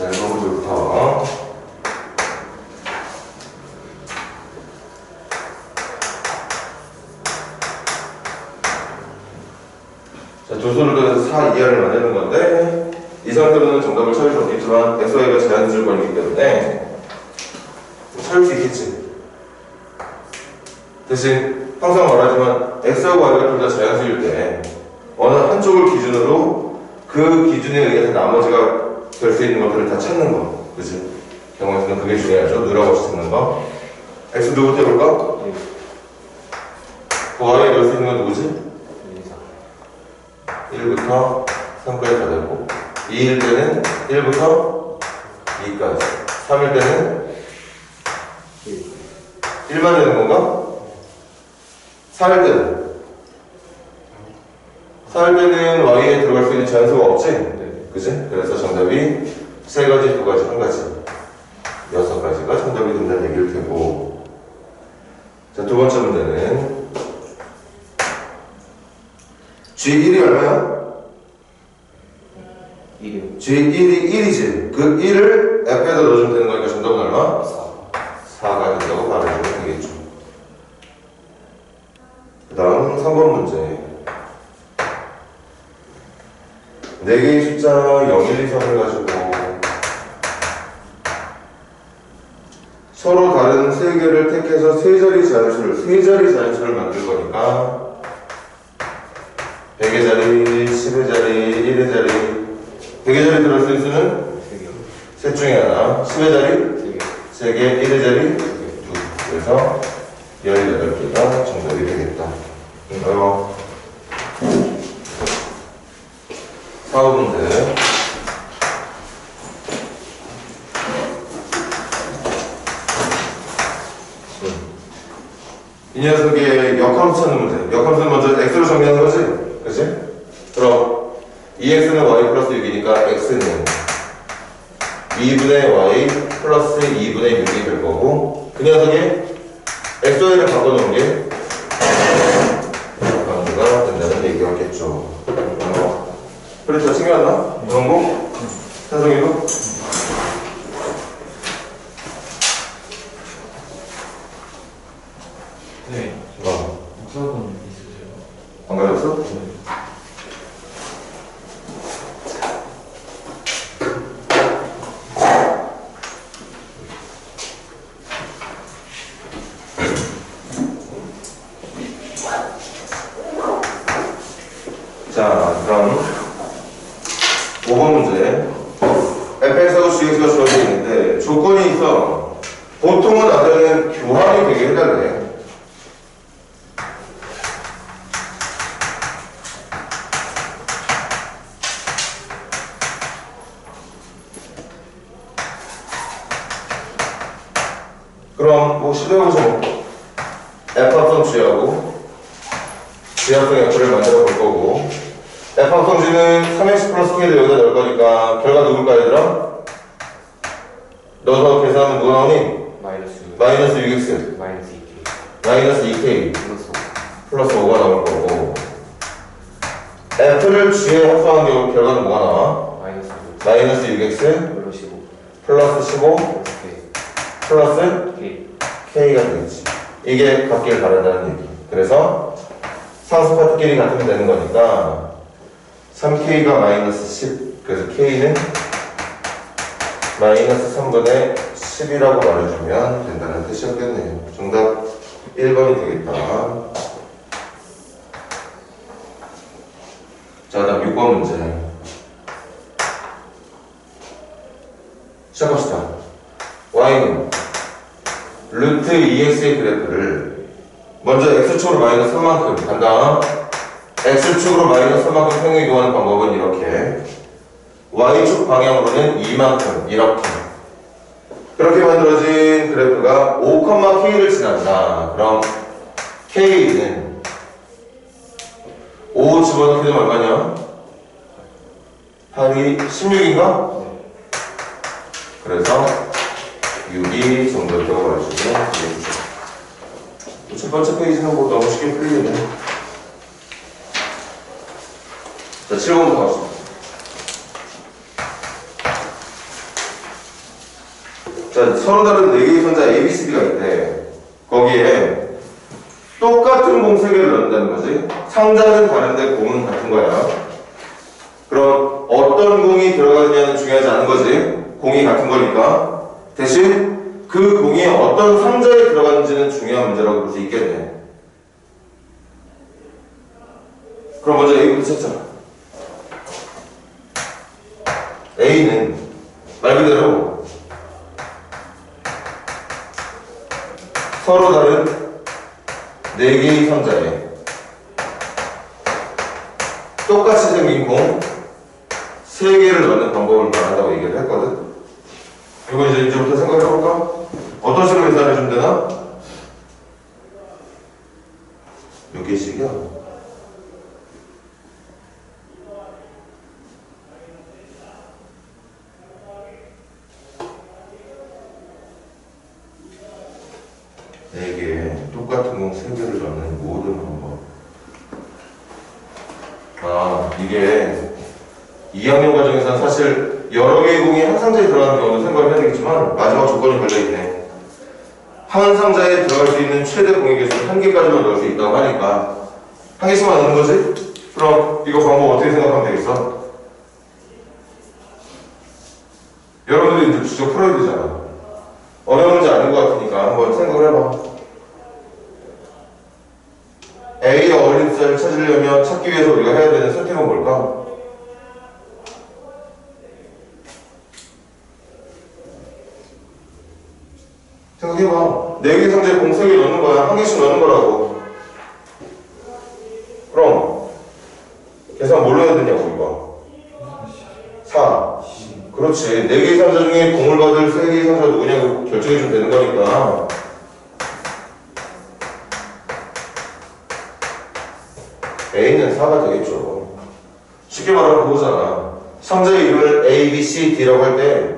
자, 1번부터. 자, 두 수를 더해서 4 이하를 만드는 건데, 이 상태로는 정답을 찾을 수 없겠지만, xy가 제한줄 권이기 때문에, 찾을 수 있겠지. 대신, 항상 말하지만, x하고 y가 둘 다 자연수일 때, 어느 한쪽을 기준으로 그 기준에 의해서 나머지가 될 수 있는 것들을 다 찾는 거. 그치? 경우에서는 그게 중요하죠. 누라고 찾는 거. x 누구부터 해볼까? 그 y에 넣을 수 있는 건 누구지? 1부터 3까지 다 되고 2일 때는 1부터 2까지 3일 때는 1만 되는 건가? 4일 때는 y에 들어갈 수 있는 자연수가 없지? 그치? 그래서 정답이 3가지, 2가지, 1가지 6가지가 정답이 된다는 얘기를 되고. 자, 두 번째 문제는 G1이 얼마야? 1이요. G1이 1이지. 그 1을 F에다 넣어주면 되는 거니까 정답은 얼마? 4가 된다고 말해주면 되겠죠. 그 다음 3번 문제. 4개의 숫자 0, 1, 2, 3을 가지고 서로 다른 3개를 택해서 3자리 자연수를 만들 거니까 100의 자리, 10의 자리, 1의 자리 100의 자리 들어갈 수 있는 수는? 3개 셋 중에 하나 10의 자리? 3개 1의 자리? 2 그래서 18개가 정답이 되겠다. 4번 문제. 이 녀석의 역함수 찾는 문제. 역함수는 먼저 x로 정리하는 거지? 그치? 그럼 2x는 y 플러스 6이니까 x는 2분의 y 플러스 2분의 6이 될 거고 그 녀석의 xy를 바꿔놓은 게 역함수가 된다는 얘기였겠죠. 그래, 다 챙겨왔나? 영국? 찬성이도? 네. 목사분 있으세요? 안 가졌어? 네. 자, 그럼 5번 문제. fx하고 gx가 주어져 있는데 조건이 있어. 보통은 아래는 교환이 되게 해달래. 그럼 뭐 시도해보자. f 합성 g하고 g 합성 f를 만들어 볼 거고 f 합성 g는 3x 플러스 k를 여기다 넣을 거니까 결과 누굴까 얘들아? 넣어서 계산하면 누가 나오니? 마이너스 6x 마이너스 2k 플러스 5가 나올 거고 f를 g에 합성한 경우 결과는 뭐가 나와? 마이너스 6x 플러스 15 플러스 k가 되겠지. 이게 같길 바란다는 얘기. 그래서 상수 파트끼리 같으면 되는 거니까 3k가 마이너스 10 그래서 k는 마이너스 3분의 10이라고 말해주면 된다는 뜻이었겠네요. 정답 1번이 되겠다. 자, 다음 6번 문제 시작합시다. y는 루트 2x의 그래프를 먼저 x축으로 마이너스 3만큼 간다. x축으로 마이너스 3만큼 평행 이동하는 방법은 이렇게 y축 방향으로는 2만큼 이렇게 그렇게 만들어진 그래프가 5,k를 지난다. 그럼 k는 5 집어넣게 되면 얼마냐? 8이 16인가? 그래서 6이 정도였다고 말해주면 되겠죠. 첫 번째 페이지는 뭐 너무 쉽게 풀리겠네. 자, 7번부터 갑시다. 자, 서로 다른 4개의 상자 A, B, C, D가 있대. 거기에 똑같은 공 3개를 넣는다는 거지. 상자는 다른데 공은 같은 거야. 그럼 어떤 공이 들어가느냐는 중요하지 않은 거지. 공이 같은 거니까. 대신 그 공이 어떤 상자에 들어가는지는 중요한 문제라고 볼 수 있겠네. 그럼 먼저 A부터 찾자. A는 말 그대로 서로 다른 4개의 상자에 똑같이 생긴 공 3개를 넣는 방법을 말한다고 얘기를 했거든. 이거 이제부터 생각해 볼까? 어떤 식으로 계산해 주면 되나? 몇 개씩이야? 똑같은 공 3개를 넣는 모든 방법. 아, 이게 2학년 과정에서는 사실 여러 개의 공이 한 상자에 들어가는 경우도 생각을 해야 되겠지만 마지막 조건이 걸려있네. 한 상자에 들어갈 수 있는 최대 공의 개수는 1개까지만 넣을 수 있다고 하니까 1개씩만 넣는 거지? 그럼 이거 방법 어떻게 생각하면 되겠어? 여러분들이 이제 직접 풀어야 되잖아. 어려운 문제 아닌 것 같으니까 한번 생각을 해봐. A의 어울리는 숫자를 찾으려면 찾기 위해서 우리가 해야 되는 선택은 뭘까? 생각해봐. 4개 상자에 공 3개 넣는 거야. 1개씩 넣는 거라고. 그럼 계산 뭘로 해야 되냐고 이거. 4. 그렇지. 4개의 상자 중에 공을 받을 3개의 상자가 누구냐고 결정해주면 되는 거니까. A는 4가 되겠죠. 쉽게 말하면 그거잖아. 상자의 이름을 A, B, C, D라고 할 때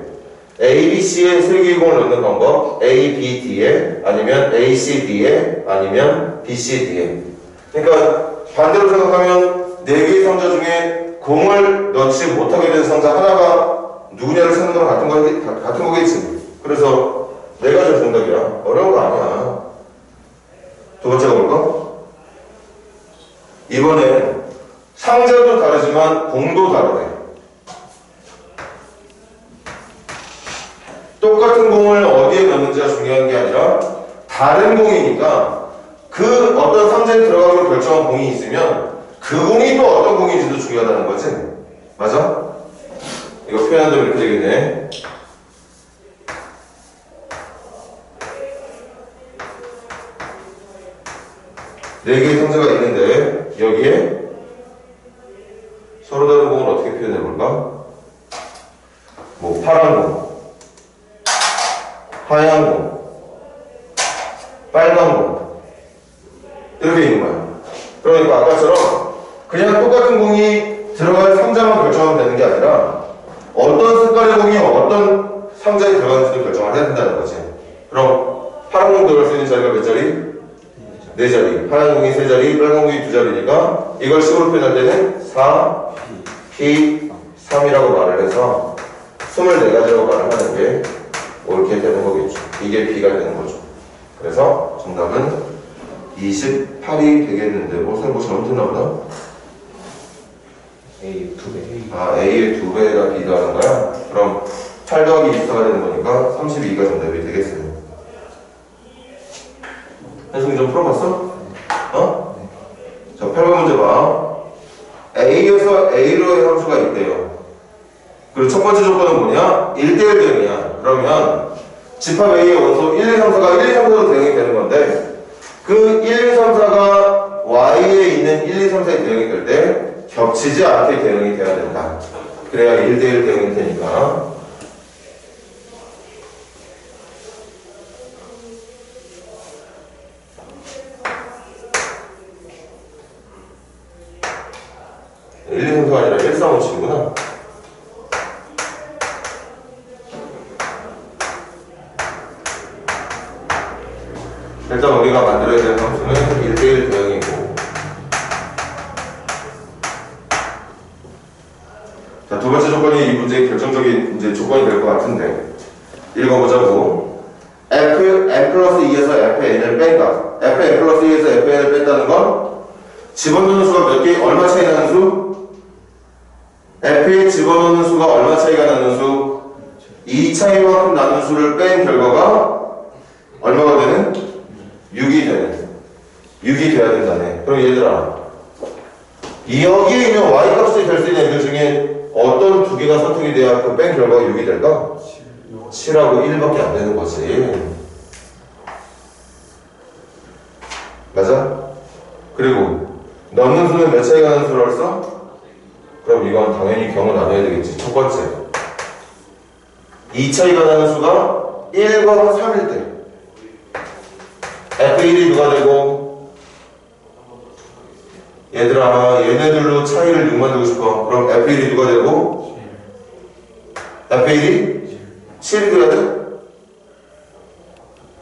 A, B, C에 3개의 공을 넣는 방법 A, B, D에 아니면 A, C, D에 아니면 B, C, D에. 그러니까 반대로 생각하면 4개의 상자 중에 공을 넣지 못하게 된 상자 하나가 누구냐를 찾는 거랑 같은 거겠지. 그래서 내가 좀 정답이야. 어려운 거 아니야. 두 번째가 뭘까? 이번엔 상자도 다르지만 공도 다르대. 똑같은 공을 어디에 넣는지가 중요한 게 아니라 다른 공이니까 그 어떤 상자에 들어가기로 결정한 공이 있으면 그 공이 또 어떤 공인지도 중요하다는 거지. 맞아? 이거 표현하면 이렇게 되겠네. 네 개의 상자가 있는데 여기에 서로 다른 공을 어떻게 표현해 볼까? 뭐 파란 공, 하얀 공, 빨간 공 이렇게 있는 거야. 그러니까 아까처럼 그냥 똑같은 공이 들어갈 상자만 결정하면 되는 게 아니라 어떤 색깔의 공이 어떤 상자에 들어가는지도 결정을 해야 된다는 거지. 그럼 파란 공 들어갈 수 있는 자리가 몇 자리? 4자리. 하얀 공이 3자리, 빨간 공이 2자리니까 이걸 식으로 표현할 때는 4, P, 3이라고 말을 해서 24가지라고 말을 하는 게 옳게 되는 거겠죠. 이게 B가 되는 거죠. 그래서 정답은 28이 되겠는데 뭐 잘못했나 보다? A 2배. 아, A의 2배가 B가 하는 거야? 그럼 8 더하기 24가 되는 거니까 32가 정답이 되겠어요. 현승이 좀 풀어봤어? 어? 자, 8번 문제 봐. A에서 A로의 함수가 있대요. 그리고 첫 번째 조건은 뭐냐? 1대1 대응이야. 그러면 집합 A의 원소 1, 2, 3, 4가 1, 2, 3, 4로 대응이 되는 건데 그 1, 2, 3, 4가 Y에 있는 1, 2, 3, 4에 대응이 될 때 겹치지 않게 대응이 돼야 된다. 그래야 1대1 대응이 되니까. 가 아니라 135치구나. 일단 우리가 만들어야 되는 함수는 1대1 대응이고. 자, 두 번째 조건이 이 문제의 결정적인 이제 조건이 될 것 같은데 읽어보자고. f n 플러스 2에서 f n을 뺀다. f n 플러스 2에서 f n을 뺀다는 건 집어넣는 수가 몇 개, 얼마 차이 나는 수? f에 집어넣는 수가 얼마 차이가 나는 수? 2 차이만큼 나는 수를 뺀 결과가 얼마가 되는? 6이 되는. 6이 돼야 된다네. 그럼 얘들아, 여기에 있는 y값이 될 수 있는 애들 중에 어떤 두 개가 선택이 돼야 그 뺀 결과가 6이 될까? 7하고 1밖에 안 되는 거지. 맞아? 그리고 넣는 수는 몇 차이가 나는 수를 알았어? 그럼 이건 당연히 경우 나눠야 되겠지. 첫 번째, 2 차이가 나는 수가 1과 3일 때 F1이 누가 되고, 얘들아 얘네들로 차이를 6 만들고 싶어. 그럼 F1이 누가 되고, F1이 7이 돼야 돼?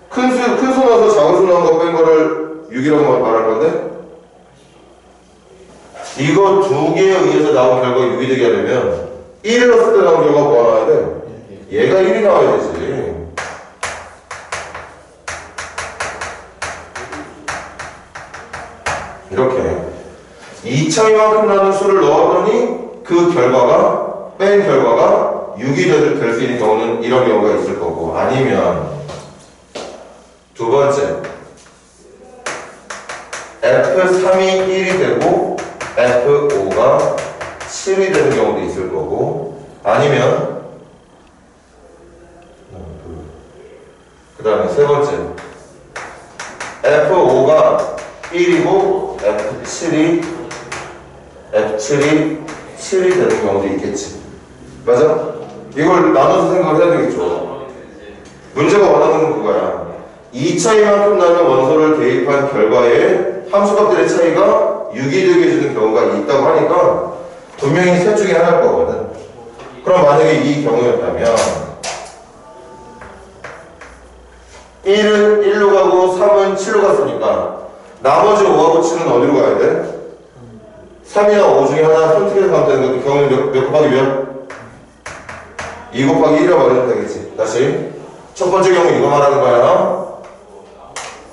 큰 수 넣어서 작은 수 넣은 거 뺀 거를 6이라고 말할 건데, 이거 두 개에 의해서 나온 결과가 6이 되게 하려면 1을 넣었을 때 나온 결과가 뭐가 나와야 돼? 얘가 1이 나와야 되지. 이렇게 2 차이만큼 나는 수를 넣었더니 그 결과가, 뺀 결과가 6이 될 수 있는 경우는 이런 경우가 있을 거고, 아니면 두 번째, F3이 1이 되고 F5가 7이 되는 경우도 있을 거고, 아니면 그 다음에 세 번째, F5가 1이고 F7이 7이 되는 경우도 있겠지. 맞아? 이걸 나눠서 생각을 해야 되겠죠. 문제가 원하는 건 그거야. 2 차이만큼 나는 원소를 대입한 결과에 함수값들의 차이가 6이 되게 해주는 경우가 있다고 하니까 분명히 셋 중에 하나일 거거든. 그럼 만약에 이 경우였다면 1은 1로 가고 3은 7로 갔으니까 나머지 5하고 7은 어디로 가야 돼? 3이나 5 중에 하나 선택해서 가면 되는 건데, 경우는 몇 곱하기 몇? 2 곱하기 1이라고 말하면 되겠지. 다시 첫 번째 경우 이거 말하는 거야.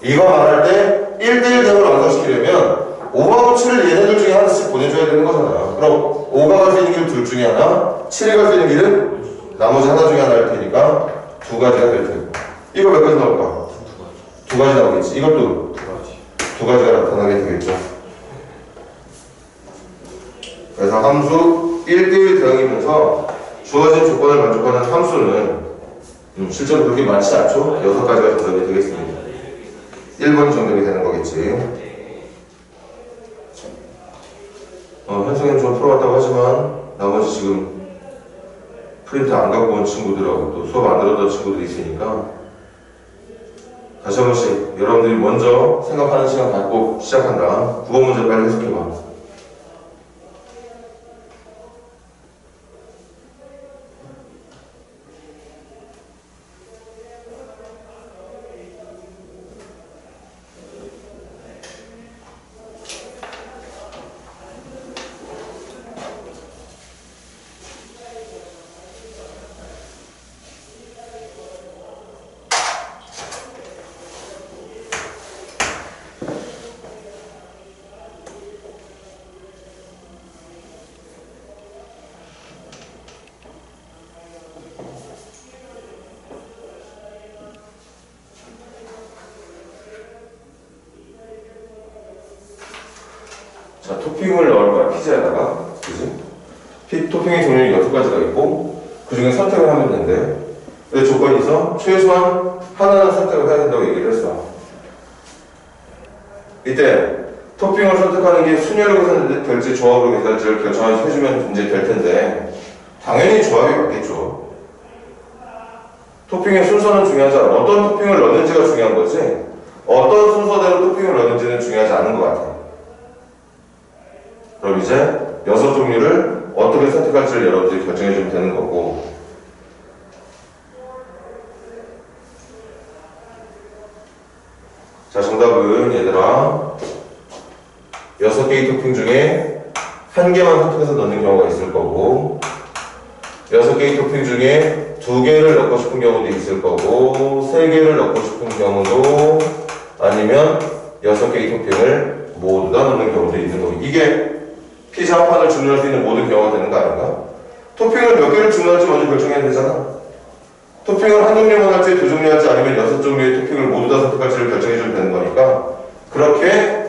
이거 말할 때 1대1 대응을 완성시키려면 5하고 7을 얘네들 중에 하나씩 보내줘야 되는 거잖아. 그럼 5가 갈 수 있는 길은 둘 중에 하나, 7이 갈 수 있는 길은 나머지 하나 중에 하나일 테니까 두 가지가 될 테고. 이거 몇 가지 나올까? 두 가지 나오겠지. 이것도 두 가지가 나타나게 되겠죠. 그래서 함수 1대1 대응이면서 주어진 조건을 만족하는 함수는 실제로 그렇게 많지 않죠. 6가지가 정답이 되겠습니다. 1번이 정답이 되는 거겠지. 현성이는 좀 풀어왔다고 하지만 나머지 지금 프린트 안 갖고 온 친구들하고 또 수업 안 들었던 친구들이 있으니까 다시 한 번씩 여러분들이 먼저 생각하는 시간 갖고 시작한다. 9번 문제 빨리 해석해봐. 자, 토핑을 넣을 거야, 피자에다가. 그지? 토핑의 종류는 6가지가 있고, 그 중에 선택을 하면 된대. 근데 조건이 있어? 최소한 하나는 선택을 해야 된다고 얘기를 했어. 이때, 토핑을 선택하는 게 순열로 계산될지 조합으로 계산될지를 결정해서 해주면 이제 될 텐데, 당연히 조합이 맞겠죠. 토핑의 순서는 중요하지 않아. 어떤 토핑을 넣는지가 중요한 거지, 어떤 순서대로 토핑을 넣는지는 중요하지 않은 것 같아. 그럼 이제 6종류를 어떻게 선택할지를 여러분들이 결정해주면 되는 거고, 자, 정답은 얘들아 6개의 토핑 중에 1개만 선택해서 넣는 경우가 있을 거고, 6개의 토핑 중에 2개를 넣고 싶은 경우도 있을 거고 3개를 넣고 싶은 경우도 아니면 6개의 토핑을 모두 다 넣는 경우도 있는 거고 이게 피자 한 판을 주문할 수 있는 모든 경우가 되는 거 아닌가? 토핑을 몇 개를 주문할지 먼저 결정해야 되잖아. 토핑을 한 종류만 할지 2종류 할지 아니면 6종류의 토핑을 모두 다 선택할지를 결정해주면 되는 거니까 그렇게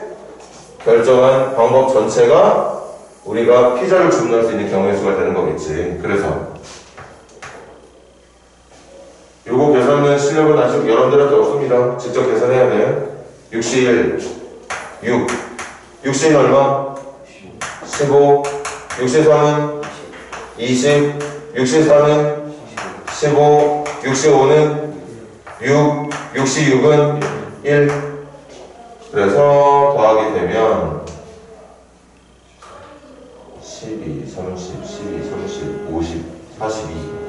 결정한 방법 전체가 우리가 피자를 주문할 수 있는 경우의 수가 되는 거겠지. 그래서 요거 계산은 실력은 아직 여러분들한테 없습니다. 직접 계산해야 돼. 61, 6, 60은 얼마? 15, 63은 20, 64는 15, 65는 6, 66은 1. 그래서 더하게 되면 12, 30, 12, 30, 50, 42.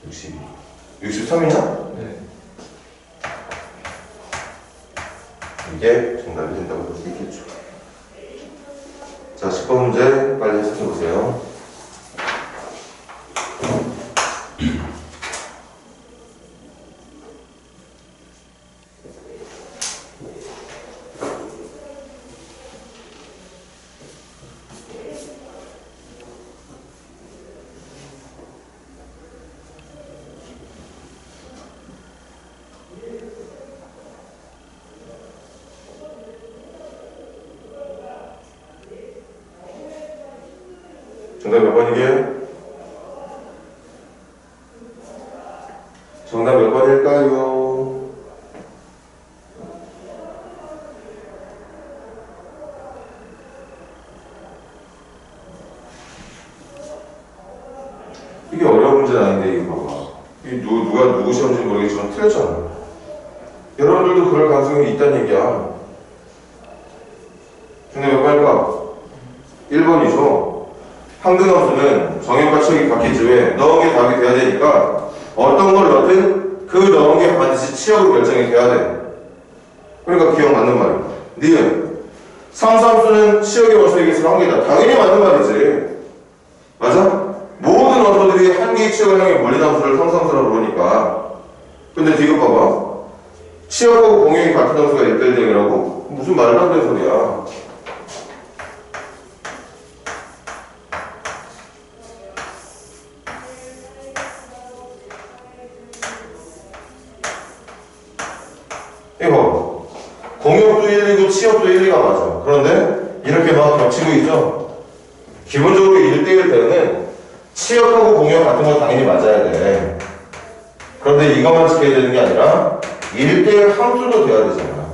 62. 63이냐? 네. 이게 정답이 된다고 볼 수 있겠죠. 자, 10번 문제 빨리 해석해 보세요. 정답 몇 번이게? 정답 몇 번일까요? 이게 어려운 문제는 아닌데 이거 봐봐. 이게 누가 누구 시험인지 모르겠지만 틀렸잖아. 여러분들도 그럴 가능성이 있다는 얘기야. 정답 몇 번일까? 1번이죠. 항등함수는 정형과 치역이 바뀌지 왜? 넣은 게 답이 돼야 되니까 어떤 걸 넣든 그 넣은 게 반드시 치역으로 결정이 돼야 돼. 그러니까 기억 맞는 말이야. 니은 상수함수는 치역의 원소의 개수가 한 개다. 당연히 맞는 말이지. 맞아? 모든 원소들이 한 개의 치역을 향해 몰린 함수를 상수함수라고 부르니까. 근데 이거 봐봐. 치역하고 공역이 같은 함수가 1대1등이라고? 무슨 말도 안 되는 소리야. 이거 공역도 1, 2고 치역도 1, 2가 맞아. 그런데 이렇게 막 겹치고 있죠. 기본적으로 1대1 대는 치역하고 공역 같은 건 당연히 맞아야 돼. 그런데 이것만 지켜야 되는 게 아니라 1대1 함수도 돼야 되잖아.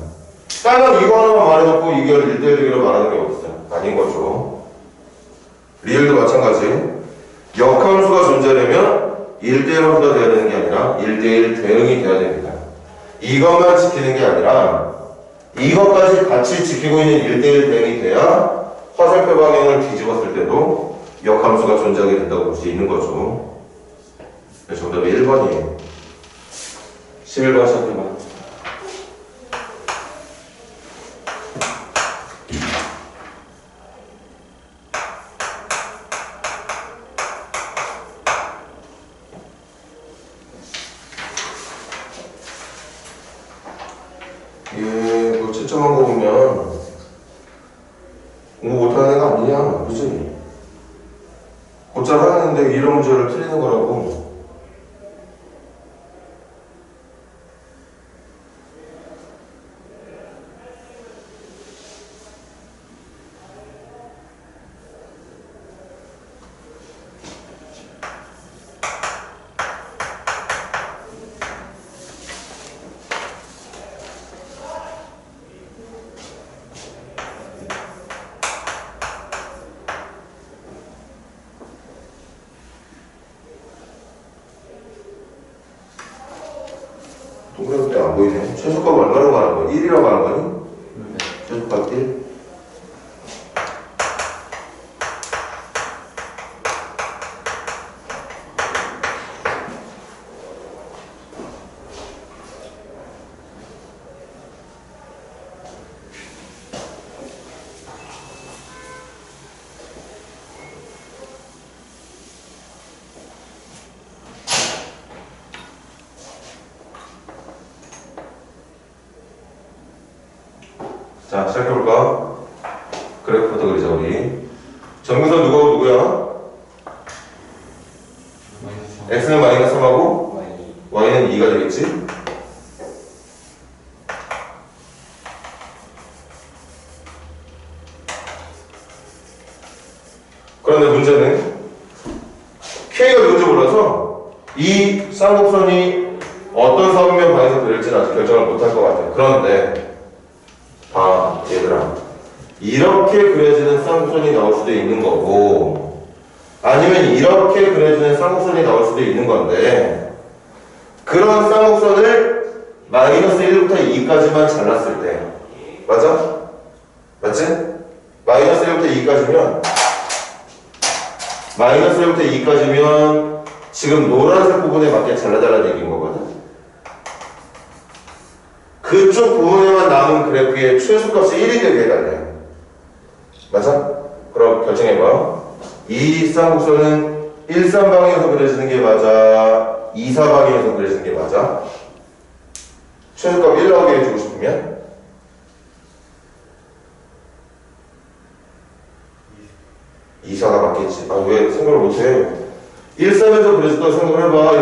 다른 이거 하나만 말해놓고 이걸 1대1이라고 말하는 게 어딨어? 아닌 거죠. 리을도 마찬가지. 역함수가 존재하려면 1대1 함수가 돼야 되는 게 아니라 1대1 대응이 돼야 됩니다. 이것만 지키는 게 아니라 이것까지 같이 지키고 있는 1대1 대응이 돼야 화살표 방향을 뒤집었을 때도 역함수가 존재하게 된다고 볼 수 있는 거죠. 정답이 1번이에요. 11번 시작해봐. 예, 뭐 채점한 거 보면 공부 못하는 애가 아니냐, 그치? 곧잘 하는데 이런 문제를 틀리는 거라고. 동그라미 때안 보이네. 최소값 얼마로 말하는 거야? 1이라고 말하는 거니? 최소값 1? 자, 시작해볼까? 그래프부터 그리자, 우리. 정근선 누구야? x는 마이너스 3하고 y는 2가 되겠지? 그런데 문제는 K가 누군지 몰라서 이 쌍곡선이 어떤 사분면 방에서 그릴지는 아직 결정을 못할 것 같아요. 그런데 봐, 얘들아, 이렇게 그려지는 쌍곡선이 나올 수도 있는 거고 아니면 이렇게 그려지는 쌍곡선이 나올 수도 있는 건데 그런 쌍곡선을 마이너스 1부터 2까지만 잘랐을 때 맞아? 맞지? 마이너스 1부터 2까지면 마이너스 1부터 2까지면 지금 노란색 부분에 맞게 잘라달라는 얘기인 거거든. 그쪽 부분에만 남은 그래프의 최소값이 1이 되게 해달래. 맞아? 그럼 결정해봐. 이 쌍곡선은 1, 3방향에서 그려지는 게 맞아? 2, 4방향에서 그려지는 게 맞아? 최소값 1 나오게 해주고 싶으면? 2, 4가 맞겠지. 아, 왜 생각을 못해? 1, 3에서 그려졌다고 생각을 해봐.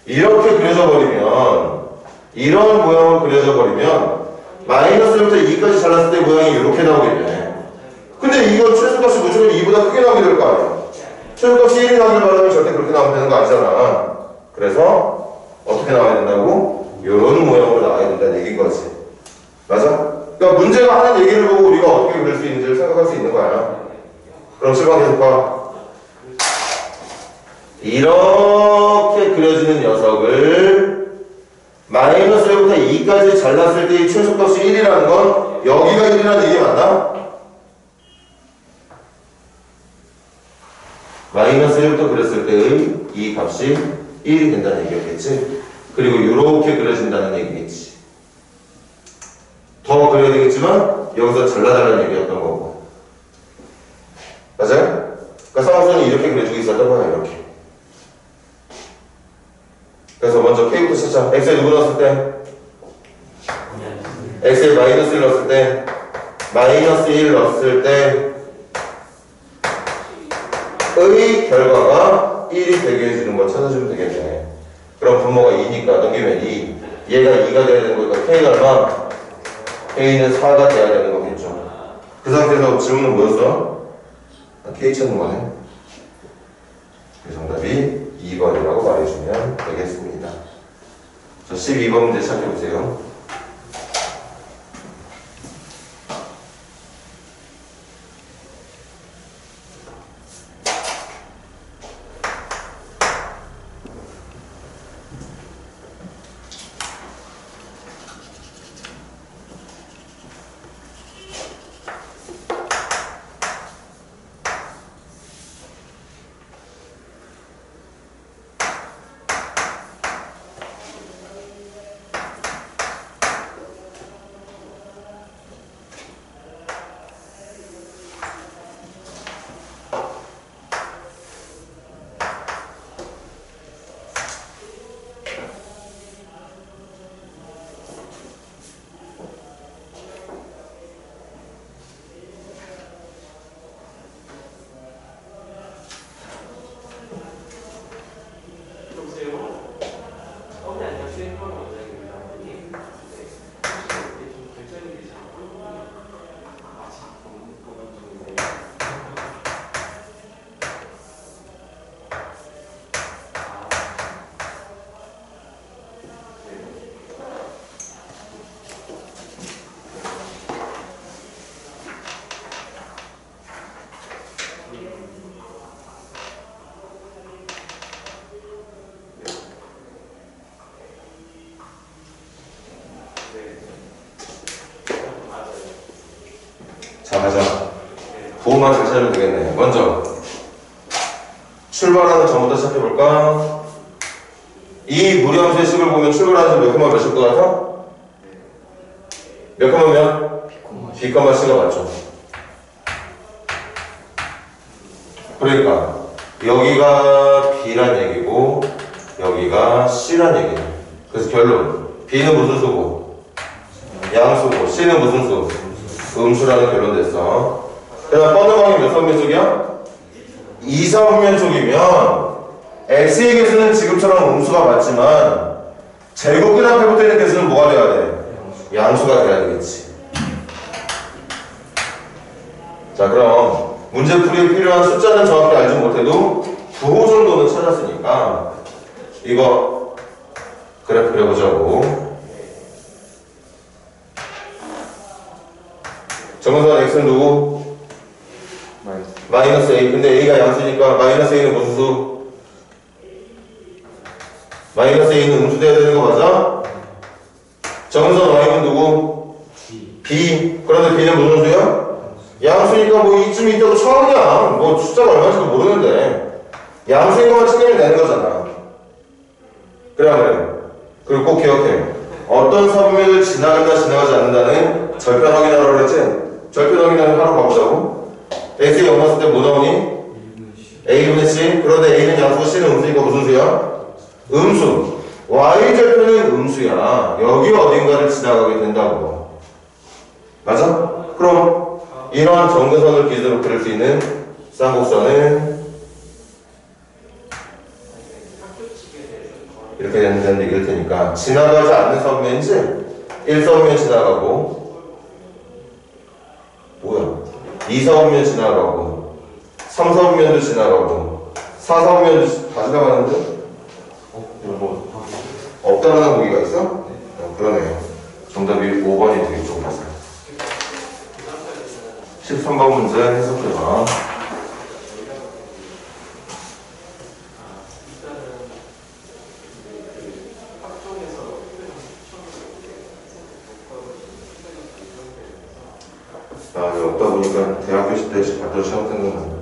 이렇게 그려져 버리면 이런 모양으로 그려져 버리면 마이너스 1부터 2까지 잘랐을 때 모양이 이렇게 나오겠네. 근데 이건 최소값이 무조건 2보다 크게 나오게 될 거 아니야. 최소값이 1이 나오길 바라면 절대 그렇게 나오면 되는 거 아니잖아. 그래서 어떻게 나와야 된다고? 이런 모양으로 나와야 된다는 얘기인 거지. 맞아? 그러니까 문제가 하는 얘기를 보고 우리가 어떻게 그릴 수 있는지를 생각할 수 있는 거야. 그럼 7번 계속 봐. 이렇게 그려지는 녀석을 마이너스 1부터 2까지 잘랐을 때의 최소값이 1이라는 건 여기가 1이라는 얘기 맞나? 마이너스 1부터 그렸을 때의 이 값이 1이 된다는 얘기였겠지? 그리고 이렇게 그려진다는 얘기겠지. 더 그려야 되겠지만 여기서 잘라달라는 얘기였던 거고. 맞아요? 그러니까 쌍곡선이 이렇게 그려지고 있었던 거야. 이렇게. 그래서 먼저 K부터 찾자. X에 누구 넣었을 때? X에 마이너스 1 넣었을 때 마이너스 1 넣었을 때의 결과가 1이 되게 해주는 거 찾아주면 되겠네. 그럼 분모가 2니까 넘기면 2. 얘가 2가 돼야 되는 거니까 K가 얼마? K는 4가 돼야 되는 거겠죠. 그 상태에서 질문은 뭐였어? K 찾는 거네. 그 정답이 2번이라고 말해주면 되겠습니다. 자, 12번 문제 시작해보세요. 자, 가자. 부호만 잘 찾으면 되겠네. 먼저 출발하는 점부터 시작해볼까? 이 무리함수의 식을 보면 출발하는 점 몇 콤마 몇일 것 같아? 몇 콤마면? B 콤마 C가 맞죠. 그러니까 여기가 B란 얘기고 여기가 C란 얘기네. 그래서 결론 B는 무슨 수고? 양수고 C는 무슨 수? 음수라는 결론 됐어. 그다음 뻔뻔하게 몇 선면적이야? 2, 4분면적이면 x의 개수는 지금처럼 음수가 맞지만 제곱근 앞에 붙어있는 개수는 뭐가 돼야 돼? 양수가 돼야 되겠지. 자, 그럼 문제풀이에 필요한 숫자는 정확히 알지 못해도 부호 정도는 찾았으니까 이거 그래프 그려보자고. 정근선 x는 누구? 마이너스 a. 근데 a가 양수니까 마이너스 a는 무슨 수? 마이너스 a는 음수돼야 되는 거 맞아? 정근선 y는 누구? b. 그런데 b는 무슨 수야? 양수니까 뭐 이쯤 있다고 처음이야. 뭐 숫자가 얼마인지도 모르는데 양수인 것만 챙기면 되는 거잖아. 그래. 그리고 꼭 기억해. 어떤 사분면을 지나간다 지나가지 않는다는 절편 확인하라고 그랬지? 절편 확인을 하러 가보자고. x에 0 넣었을 때 뭐 나오니? a분의 c. 그런데 a는 양수고 c는 음수니까 무슨 수야? 음수. y 절편은 음수야. 여기 어딘가를 지나가게 된다고. 맞아? 그럼 이러한 정근선을 기준으로 그릴 수 있는 쌍곡선은 이렇게 되는 얘기일 테니까 지나가지 않는 사분면이지 1사분면 지나가고 뭐야 2사분면 지나가고 3사분면도 지나가고 4사분면도 다 지나가는데 없다라는 보기가 있어? 그러네. 정답이 5번이 되게 좁아서 13번 문제 해석해봐. 아, 이거 없다 보니까 대학교 때 봤던 시험 생각나.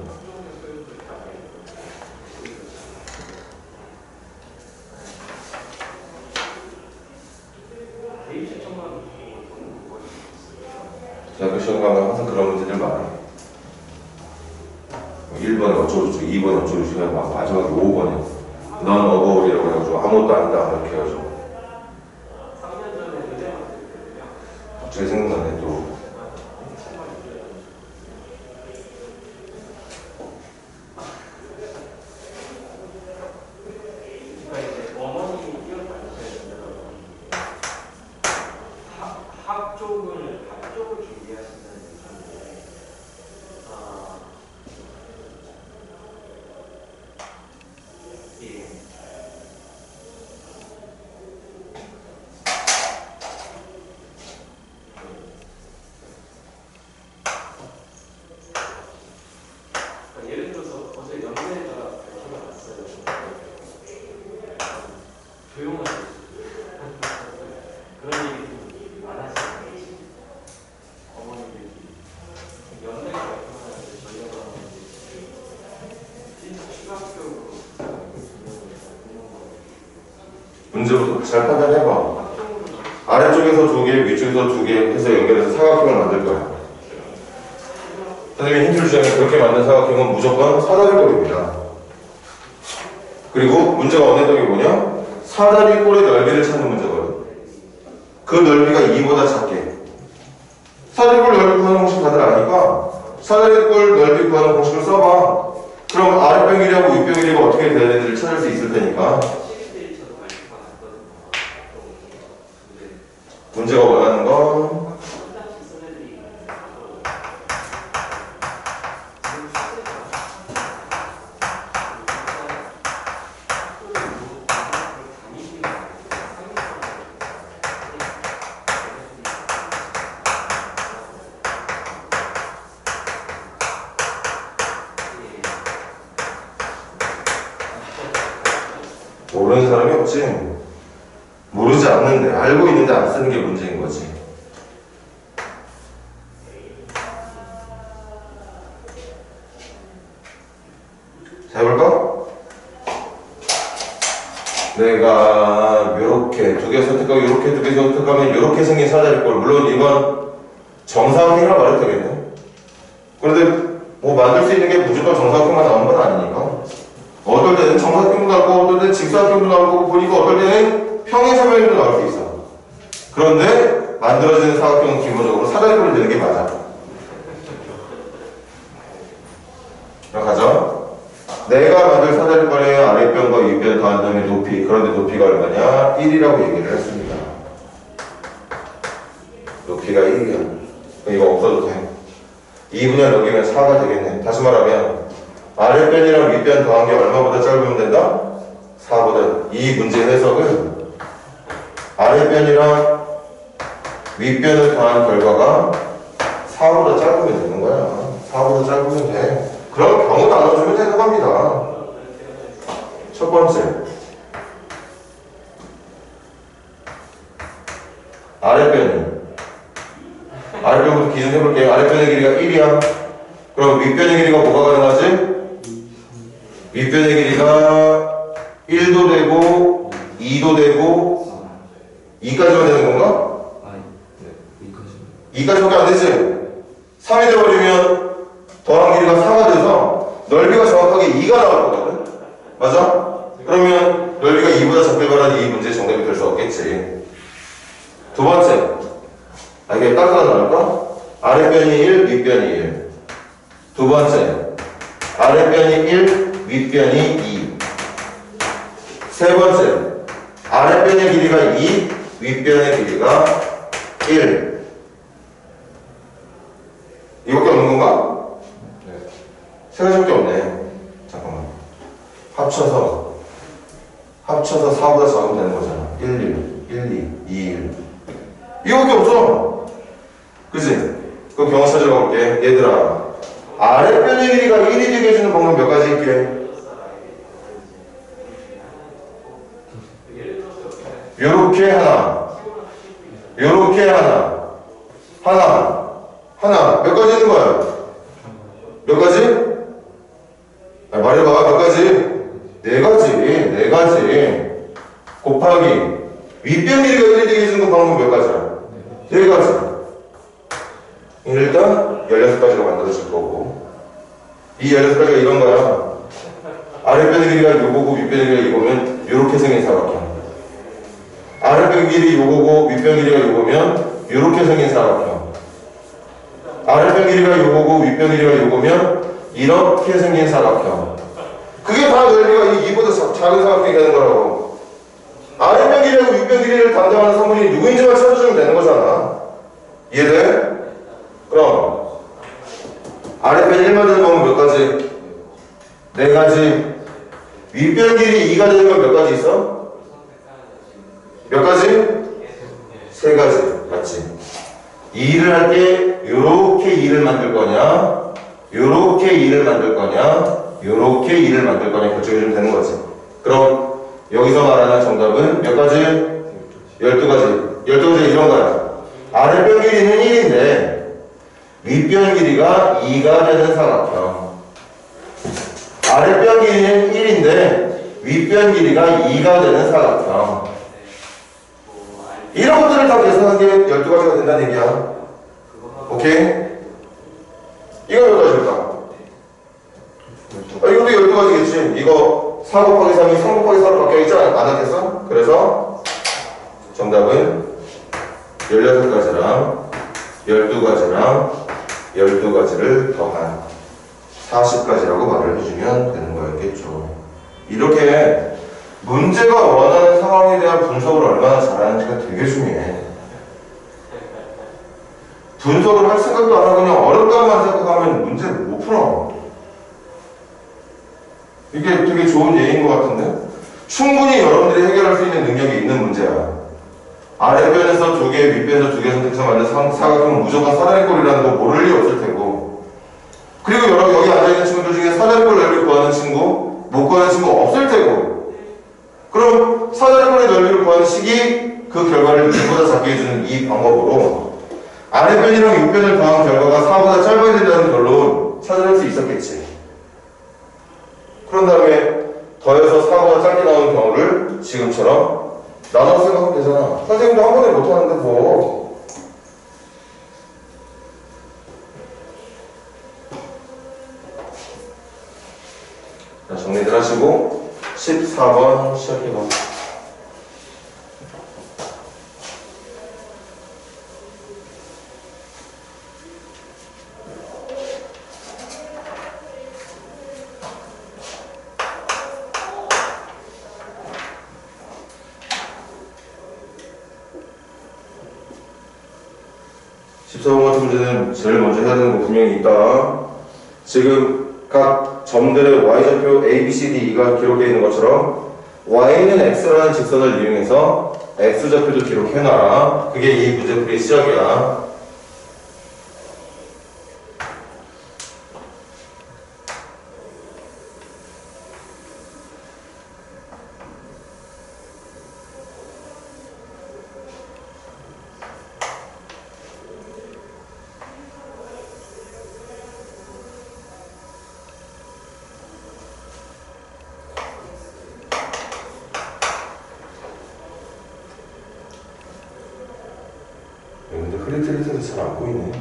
대학교 시험 가면 항상 그런 문제들 많아. 1번에 어쩌고저쩌고, 2번에 어쩌고저쩌고 해서 마지막에 5번이야. 넌 어버울이라고 해가지고 아무것도 안다 이렇게 해가지고 갑자기 생각나네 또. 문제부터 잘 판단해봐. 아래쪽에서 2개, 위쪽에서 2개 해서 연결해서 사각형을 만들 거야. 선생님이 힌트를 주자면 그렇게 만든 사각형은 무조건 사다리꼴입니다. 그리고 문제가 원했던 게 뭐냐? 사다리꼴의 넓이를 찾는 문제거든. 그 넓이가 2보다 작게. 사다리꼴 넓이 구하는 공식 다들 아니까 사다리꼴 넓이 구하는 공식을 써봐. 그럼 아랫변 길이하고 윗변 길이가 어떻게 돼야 되는지를 찾을 수 있을 테니까. 문제가 원하는 건 모르는 사람이 없지. 모르지 않는데 알고 있는데 안 쓰는 게 문제인 거지. 자, 해볼까? 내가 요렇게 2개 선택하고 요렇게 2개 선택하면 요렇게 생긴 사다리꼴. 물론 이건 정사각형이라고 말해도 되겠네. 그런데 뭐 만들 수 있는 게 무조건 정사각형만 나오는 건 아니니까 어떨 때는 정사각형도 나오고 어떨 때는 직사각형도 나오고 보니까 어떨 때는 평행사변도 나올 수 있어. 그런데 만들어지는 사각형은 기본적으로 사다리꼴이 되는 게 맞아. 가죠. 내가 만들 사다리꼴의 아랫변과 윗변 더한 다음에 높이. 그런데 높이가 얼마냐? 1이라고 얘기를 했습니다. 높이가 1이야. 이거 없어도 돼. 2분의 여기면 4가 되겠네. 다시 말하면 아랫변이랑 윗변 더한 게 얼마보다 짧으면 된다? 4보다. 이 문제 해석은 아랫변이랑 윗변을 더한 결과가 4보다 짧으면 되는 거야. 4보다 짧으면 돼. 그럼 경우 나눠주면 되는 겁니다. 첫 번째, 아랫변부터 기준 해볼게요. 아랫변의 길이가 1이야. 그럼 윗변의 길이가 뭐가 가능하지? 윗변의 길이가 1도 되고 2도 되고 2까지만 되는 건가? 2까지밖에 안 되지? 3이 돼버리면 더한 길이가 4가 돼서 넓이가 정확하게 2가 나올 거거든? 맞아? 그러면 넓이가 2보다 작길 바라는 이 문제의 정답이 될 수 없겠지. 두 번째, 이게 딱 하나 나올까? 아랫변이 1, 윗변이 1. 두 번째, 아랫변이 1, 윗변이 2. 세 번째, 아랫변의 길이가 2, 윗변의 길이가 1. 이밖에 없는 건가? 네. 세 가지밖에 없네. 잠깐만. 합쳐서 4보다 작으면 되는 거잖아. 1, 2, 2, 1. 이거밖에 없어. 그치? 그럼 경우 찾아가 볼게. 얘들아, 아랫변의 길이가 1이 되게 해주는 방법 몇 가지 있게? 요렇게 하나, 요렇게 하나. 몇 가지 있는 거야? 몇 가지? 말해봐. 몇 가지? 네 가지. 곱하기 윗변 길이가 1이 되게 해주는 방법 몇 가지야? 네 가지. 일단 16가지로 만들어질 거고, 이 16가지가 이런 거야. 아랫변의 길이가 요거고 윗변의 길이가 이거면 요렇게 생긴 사각형. 아랫변 길이 요거고 윗변 길이가 요거면 요렇게 생긴 사각형. 아랫변 길이가 요거고 윗변 길이가 요거면 이렇게 생긴 사각형. 그게 다 넓이가 이 2보다 작은 사각형이 되는 거라고. 아랫변 길이하고 윗변 길이를 담당하는 성분이 누구인지만 찾아주면 되는 거잖아. 이해돼? 그럼 아랫변 1만 되는 방법 몇 가지? 네 가지. 윗변 길이 2가 되는 건 몇 가지 있어? 몇 가지? 세 가지. 맞지? 2를 할 때 요렇게 2를 만들 거냐, 요렇게 2를 만들 거냐, 요렇게 2를 만들 거냐 결정해주면 되는 거지. 그럼 여기서 말하는 정답은 몇 가지? 12가지. 12가지 이런 거야. 아랫변 길이는 1인데 윗변 길이가 2가 되는 사각형. 아랫변 길이는 1인데 윗변 길이가 2가 되는 사각형. 이런 것들을 다 계산한 게 12가지가 된다는 얘기야. 오케이? 이거 몇 가지일까? 이것도 12가지겠지. 이거 4 곱하기 3이 3 곱하기 4로 바뀌어있지 않았겠어? 그래서 정답은 16가지랑 12가지랑 12가지를 더한 40가지라고 말을 해주면 되는 거였겠죠. 이렇게 문제가 원하는 상황에 대한 분석을 얼마나 잘하는지가 되게 중요해. 분석을 할 생각도 안 하고 그냥 어렵다만 생각하면 문제를 못 풀어. 이게 되게 좋은 예인 것 같은데? 충분히 여러분들이 해결할 수 있는 능력이 있는 문제야. 아랫변에서 2개, 윗변에서 2개 선택해서 만든 사각형은 무조건 사다리꼴이라는 거 모를 리 없을 테고, 그리고 여기 앉아있는 친구들 중에 사다리꼴 넓이를 구하는 친구, 못 구하는 친구 없을 테고, 그럼 사다리꼴의 넓이를 구하는 식이 그 결과를 2보다 작게 해주는 이 방법으로 아랫변이랑 윗변을 더한 결과가 4보다 짧아야 된다는 결론 찾아낼 수 있었겠지. 그런 다음에 더해서 4보다 짧게 나오는 경우를 지금처럼 나눠서 생각하면 되잖아. 선생님도 한 번에 못하는데 뭐. 자, 정리들 하시고 14번 시작해봐. 14번 같은 문제는 제일 먼저 해야 되는 거 분명히 있다. 지금 각 점들의 y좌표 A, B, C, D, E가 기록되어 있는 것처럼 y는 x라는 직선을 이용해서 x좌표도 기록해놔라. 그게 이 문제풀이의 시작이야. 근데 흐릿흐릿해서 잘 안 보이네.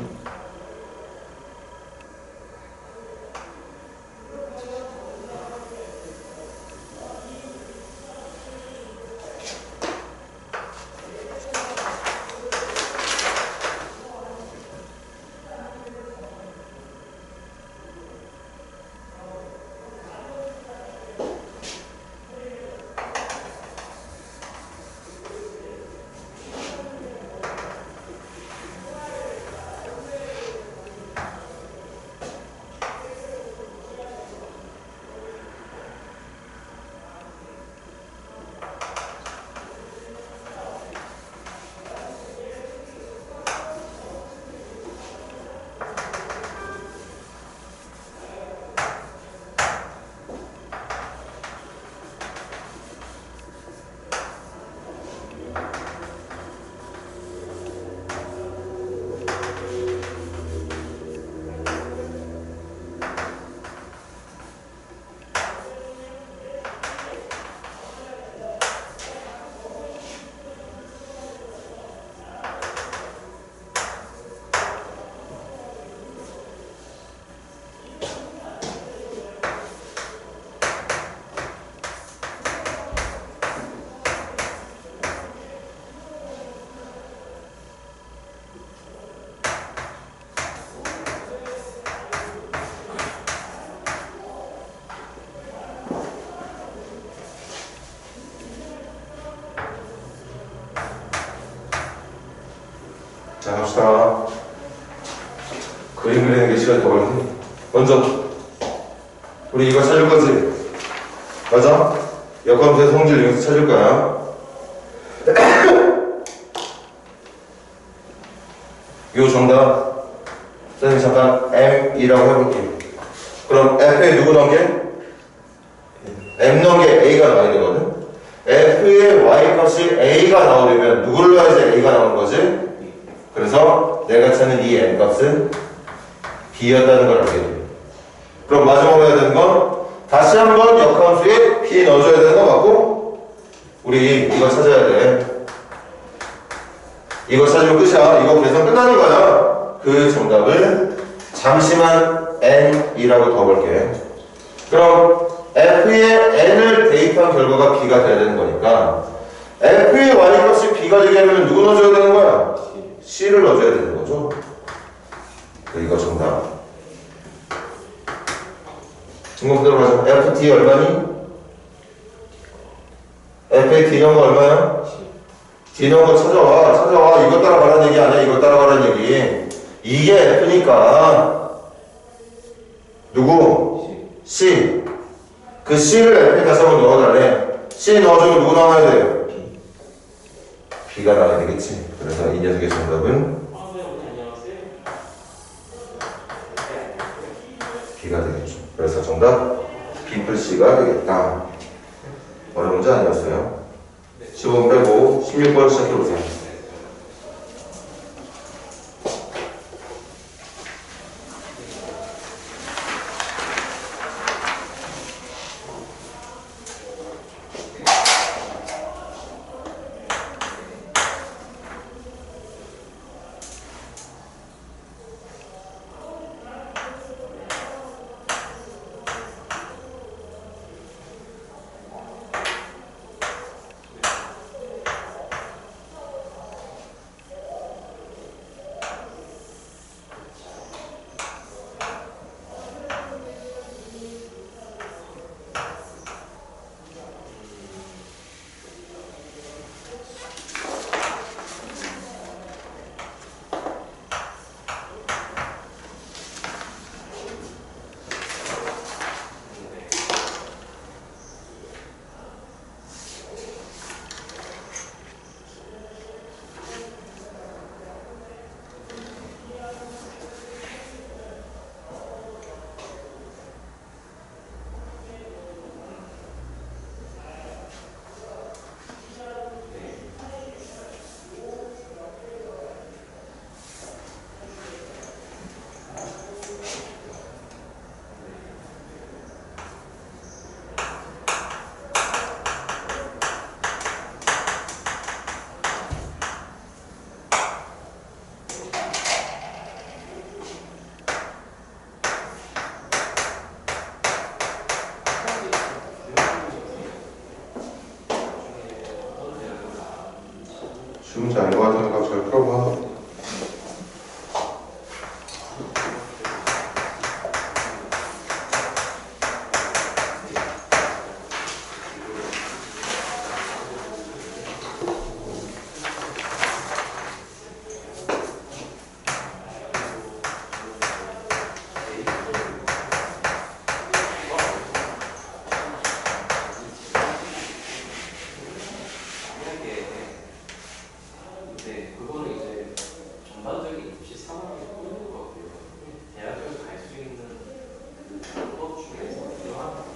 자, 갑시다. 그림 그리는 게 시간이 더 걸리네. 먼저 우리 이거 찾을 거지? 맞아? 역함수의 성질 여기서 찾을 거야. 요 정답 선생님 잠깐 M이라고 해볼게요. 그럼 F에 누구 넣은 게? M 넣은 게 A가 나와야 되거든? F의 Y값이 A가 나오려면 누구를 넣어야지 A가 나오는 거지? 그래서 내가 찾는 이 M값은 B였다는 걸 알게 돼요. 그럼 마지막으로 해야 되는 건 다시 한번 역함수에 B 넣어줘야 되는 거 맞고 우리 이거 찾아야 돼. 이거 찾으면 끝이야. 이거 계산 끝나는 거야. 그 정답을 잠시만 N이라고 더 볼게. 그럼 F의 N을 대입한 결과가 B가 돼야 되는 거니까 F의 Y값이 B가 되게 하면 누구 넣어줘야 되는 거야? C를 넣어줘야 되는 거죠. 이거 정답. 증거 그대로 가자. FT 얼마니? F의 D 넣은 거 얼마야? D 넣은 거 찾아와. 이거 따라가라는 얘기 아니야. 이거 따라가라는 얘기. 이게 F니까 누구? C. 그 C를 F에 다시 한번 넣어달래. C 넣어주면 누구 나와야 돼? B가 나와야 되겠지. 그래서 이 녀석의 정답은 B가 되겠죠. 그래서 정답 B 플러스 C가 되겠다. 어려운 문제 아니었어요? 15번 빼고 16번 시작해보세요.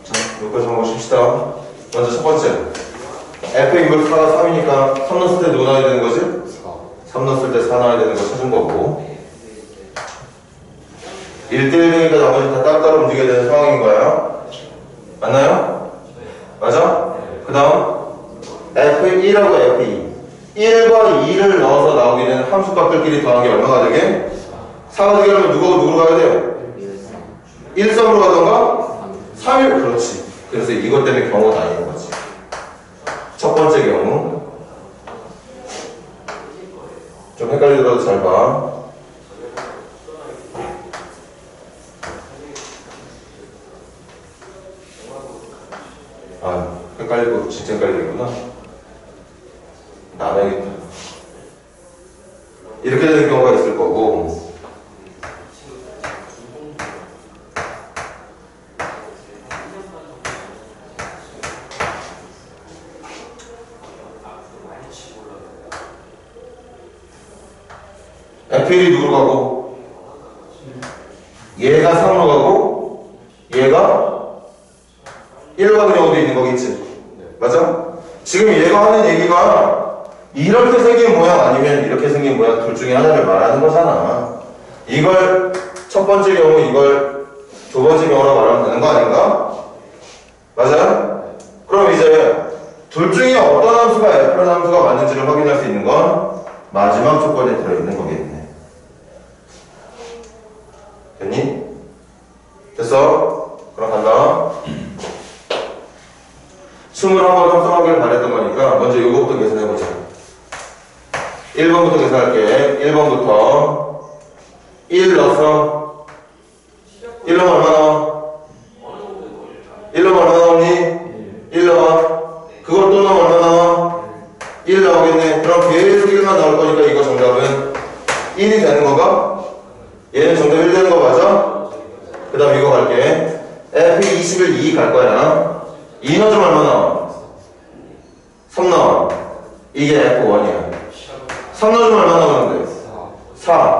자, 여기까지 한번 봅시다. 먼저 첫 번째. F 인버스 4가 3이니까 3 넣었을 때 누구 나와야 되는 거지? 3 넣었을 때 4 나와야 되는 거 찾은 거고. 1대1이니까 나머지 다 따로따로 움직여야 되는 상황인 거야. 맞나요? 맞아? 그 다음 F1하고 F2 1과 2를 넣어서 나오게 되는 함수값들끼리 더한 게 얼마가 되게? 4가 되게 하면 누구로 가야 돼요? 1, 3으로 가던가? 3일 그렇지. 그래서 이것 때문에 경우 다니는 거지. 첫 번째 경우 좀 헷갈리더라도 잘 봐. 아, 헷갈리고 진짜 헷갈리구나. 나눠야겠다. 이렇게 되는 경우가 있을 거고, F1이 누구로 가고, 얘가 3으로 가고, 얘가 1로 가는 경우도 있는 거겠지. 맞아? 지금 얘가 하는 얘기가 이렇게 생긴 모양 아니면 이렇게 생긴 모양 둘 중에 하나를 말하는 거잖아. 이걸 첫 번째 경우, 이걸 두 번째 경우로 말하면 되는 거 아닌가? 맞아요? 그럼 이제 둘 중에 어떤 함수가 F라는 함수가 맞는지를 확인할 수 있는 건 마지막 조건에 들어있는 거겠네. 됐니? 됐어? 그럼 간다. 21번 합성하기를 바랬던 거니까 먼저 이거부터 계산해보자. 1번부터 계산할게. 1번부터 1 넣어서 1 넣으면 얼마 나와? 1 넣으면 얼마 나오니? 1 나와. 그걸 또 넣으면 얼마 나와? 1 나오겠네. 그럼 계속 1만 나올 거니까 이거 정답은 1이 되는 건가? 얘는 정답 1 되는 거 맞아? 그 다음 이거 갈게. F21 2 갈 거야. 2 넣어주면 얼마 나와? 3 나와. 이게 F1이야. 3 넣어주면 얼마 나오는데? 4.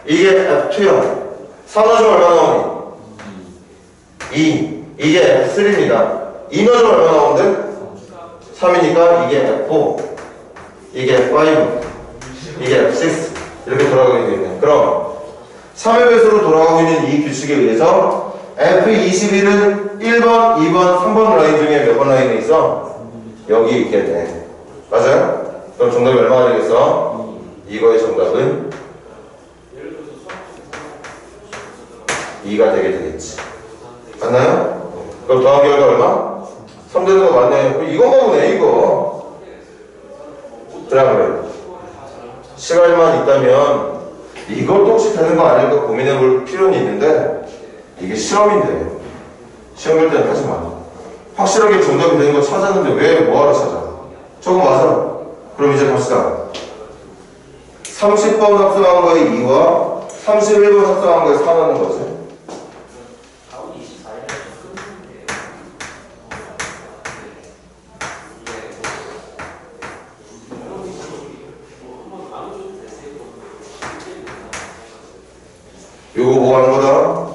이게 F2야. 4 넣어주면 얼마 나오니? 2. 이게 F3입니다. 2 넣어주면 얼마 나오는데? 3이니까 이게 F4. 이게 F5. 이게 F6. 이렇게 돌아가고 있네. 그럼 3의 배수로 돌아가고 있는 이 규칙에 의해서 F21은 1번, 2번, 3번 라인 중에 몇 번 라인에 있어? 여기 있게 돼. 맞아요? 그럼 정답이 얼마나 되겠어? 이거의 정답은 2가 되게 되겠지. 맞나요? 그럼 더한 결과 얼마? 3 되는 거 맞네. 이건가 보네, 이거. 그래. 시간만 있다면 이것도 혹시 되는 거 아닐까 고민해 볼 필요는 있는데 이게 실험인데 시험 볼 때는 하지 마. 확실하게 정답이 되는 거 찾았는데 왜 뭐하러 찾아? 저거 맞아. 그럼 이제 갑시다. 30번 합성한 거에 2와 31번 합성한 거에 4 나는 거지. 요거 뭐 하는 거다?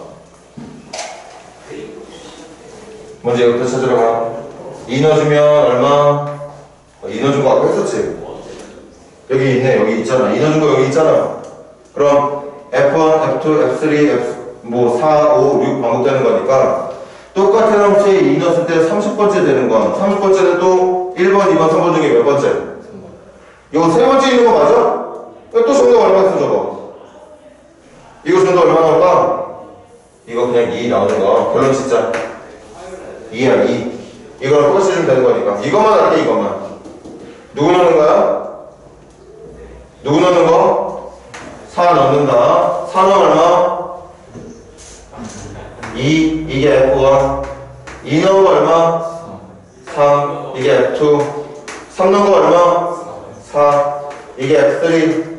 먼저 여기부터 찾으러 가. 2 넣어주면 얼마? 2 넣어준 거 아까 했었지? 여기 있네. 여기 있잖아. 2 넣어준 거 여기 있잖아. 그럼 F1, F2, F3, 뭐 4, 5, 6 반복되는 거니까 똑같은 함수에 2 넣었을 때 30번째 되는 건 30번째는 또 1번, 2번, 3번 중에 몇 번째? 이거 세 번째 있는 거 맞아? 또 정답 얼마 있어 저거? 이거 정답 얼마 나올까? 이거 그냥 2 나오는 거. 결론 진짜 2야 2. 이거랑 똑같이 주면 되는 거니까 이것만 할게. 이것만. 누구 넣는 거야? 누구 넣는 거? 4 넣는다. 4는 얼마? 2. 이게 F1. 2 넣은 거 얼마? 3. 이게 F2. 3 넣은 거 얼마? 4. 이게 F3.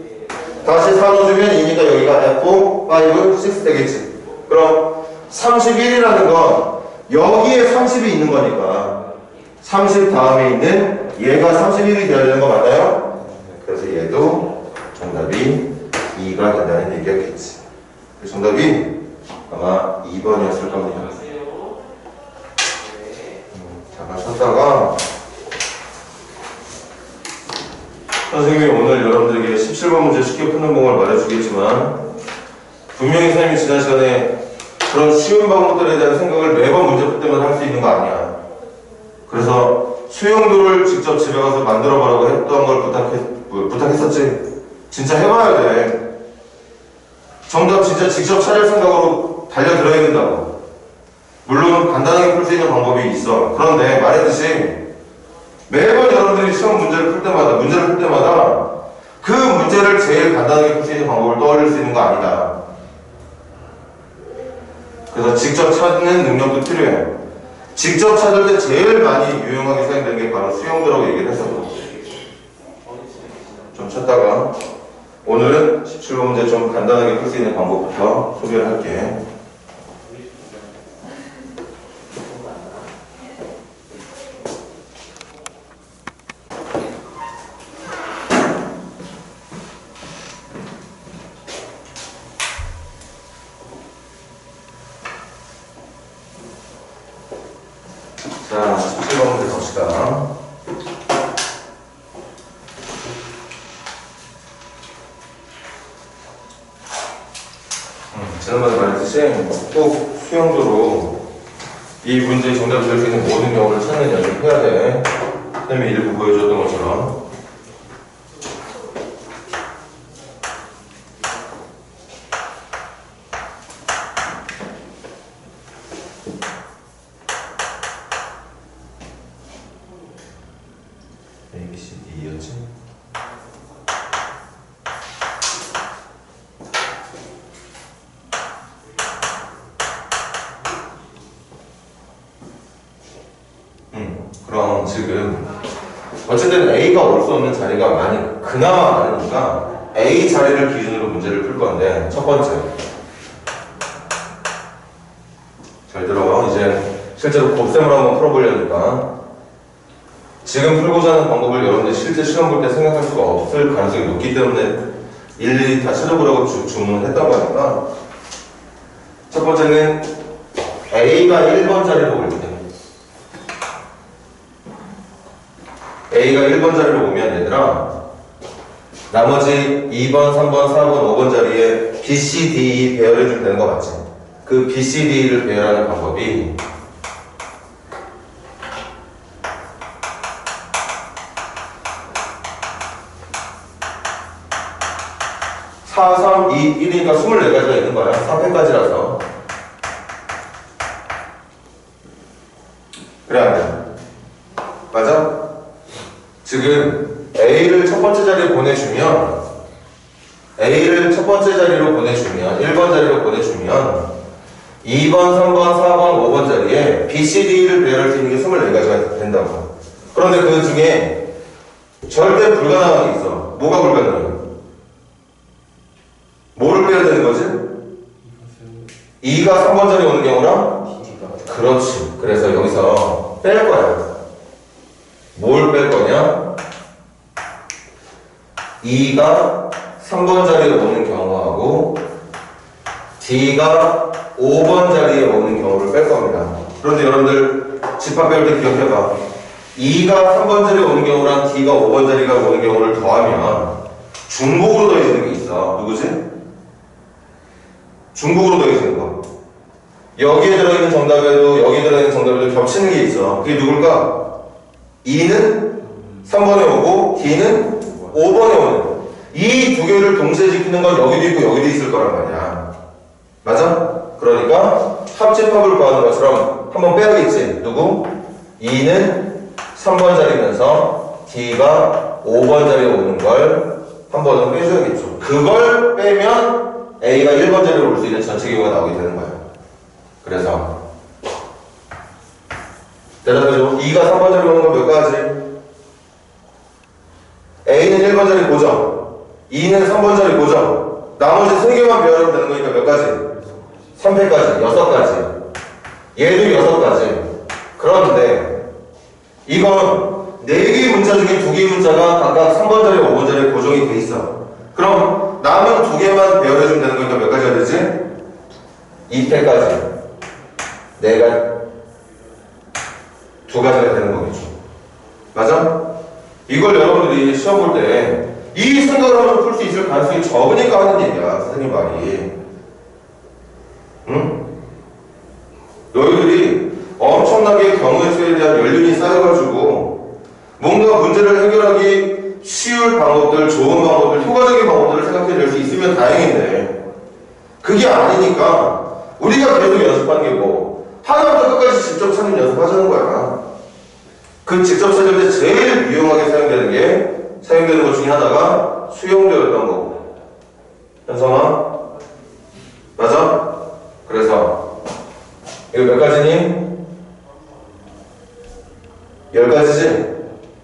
다시 4 넣어주면 2니까 여기가 F4, 5, 6 되겠지. 그럼 31이라는 건 여기에 30이 있는 거니까 30 다음에 있는 얘가 31이 되어야 되는 거 맞나요? 그래서 얘도 정답이 2가 2가 된다는 얘기였겠지. 그 정답이 아마 2번이었을 겁니다. 잠깐 쉬었다가 선생님이 오늘 여러분들에게 17번 문제 쉽게 푸는 방법을 말해주겠지만 분명히 선생님이 지난 시간에 그런 쉬운 방법들에 대한 생각을 매번 문제 풀 때마다 할 수 있는 거 아니야. 그래서 수용도를 직접 집에 가서 만들어보라고 했던 걸 부탁했었지. 진짜 해봐야 돼. 정답 진짜 직접 찾을 생각으로 달려들어야 된다고. 물론 간단하게 풀 수 있는 방법이 있어. 그런데 말했듯이 매번 여러분들이 시험 문제를 풀 때마다 그 문제를 제일 간단하게 풀 수 있는 방법을 떠올릴 수 있는 거 아니다. 그래서 직접 찾는 능력도 필요해. 직접 찾을 때 제일 많이 유용하게 사용되는 게 바로 수용도라고 얘기를 했었거든. 좀 찾다가 오늘은 17번 문제 좀 간단하게 풀 수 있는 방법부터 소개를 할게. 자, 17번 문제 갑시다. 지난번에 말했듯이 꼭 수용도로 이 문제의 정답을 낼 수 있는 모든 경우를 찾는 연습을 해야 돼. 선생님이 일부 보여줬던 것처럼. A, B, C, D였지? 그럼 지금 어쨌든 A가 올 수 없는 자리가 그나마 많으니까 A 자리를 기준으로 문제를 풀 건데 첫 번째 잘 들어요. 이제 실제로 곱셈을 한번 풀어보려니까 지금 풀고자 하는 방법을 여러분들 실제 시험 볼 때 생각할 수가 없을 가능성이 높기 때문에 일일이 다 찾아보라고 주문했던 거니까 첫 번째는 A가 1번 자리로 올 때 A가 1번 자리로 오면 얘들아 나머지 2번, 3번, 4번, 5번 자리에 B, C, D 배열해주면 되는 거 맞지? 그 B, C, D를 배열하는 방법이 4, 3, 2, 1이니까 24가지가 있는 거야. 4펜까지라서. 그래, 안 돼? 맞아? 지금 A를 첫 번째 자리에 보내주면 A를 첫 번째 자리로 보내주면 1번 자리로 보내주면 2번, 3번, 4번, 5번 자리에 B, C, D를 배열할 수 있는 게 24가지가 된다고. 그런데 그 중에 절대 불가능한 게 있어. 뭐가 불가능해? 뭐를 빼야 되는 거지? 2가 3번 자리에 오는 경우랑? 그렇지. 그래서 여기서 뺄 거야. 뭘 뺄 거냐? 2가 3번 자리에 오는 경우하고 D가 5번 자리에 오는 경우를 뺄 겁니다. 그런데 여러분들 집합 배울 때 기억해봐. 2가 3번 자리에 오는 경우랑 D가 5번 자리가 오는 경우를 더하면 중복으로 더해지는 게 있어. 누구지? 중복으로 더해지는 거. 여기에 들어있는 정답에도 여기에 들어있는 정답에도 겹치는 게 있어. 그게 누굴까? 2는 3번에 오고 D는 5번에 오는 이 두 개를 동시에 지키는 건 여기도 있고 여기도 있을 거란 말이야. 맞아? 그러니까 합집합을 구하는 것처럼 한번 빼야겠지. 누구? 2는 3번 자리면서 D가 5번 자리에 오는 걸 한 번은 빼줘야겠죠. 그걸 빼면 A가 1번 자리로 올 수 있는 전체 경우가 나오게 되는 거야. 그래서 대답해줘. 2가 3번 자리로 오는 건 몇 가지? A는 1번 자리 고정, 2는 3번 자리 고정. 나머지 3개만 배열하면 되는 거니까 몇 가지? 3패까지, 6가지. 얘도 6가지. 그런데 이건 4개의 문자 중에 2개의 문자가 각각 3번 자리, 5번 자리에 고정이 돼 있어. 그럼 남은 두 개만 배열해주면 되는 거니까 몇 가지가 되지? 2패까지. 내가 두 가지가 되는 거겠죠. 맞아? 이걸 여러분들이 시험 볼 때 이 생각을 하면 풀 수 있을 가능성이 적으니까 하는 얘기야, 선생님 말이. 응? 너희들이 엄청나게 경우의 수에 대한 연륜이 쌓여가지고 뭔가 문제를 해결하기 쉬울 방법들, 좋은 방법들, 효과적인 방법들을 생각해낼 수 있으면 다행인데 그게 아니니까 우리가 계속 연습하는 게 뭐 하나부터 끝까지 직접 찾는 연습하자는 거야. 그 직접 찾을 때 제일 유용하게 사용되는 것 중에 하나가 수용도였던 거고. 현성아? 맞아? 그래서 이거 몇 가지니? 10가지지?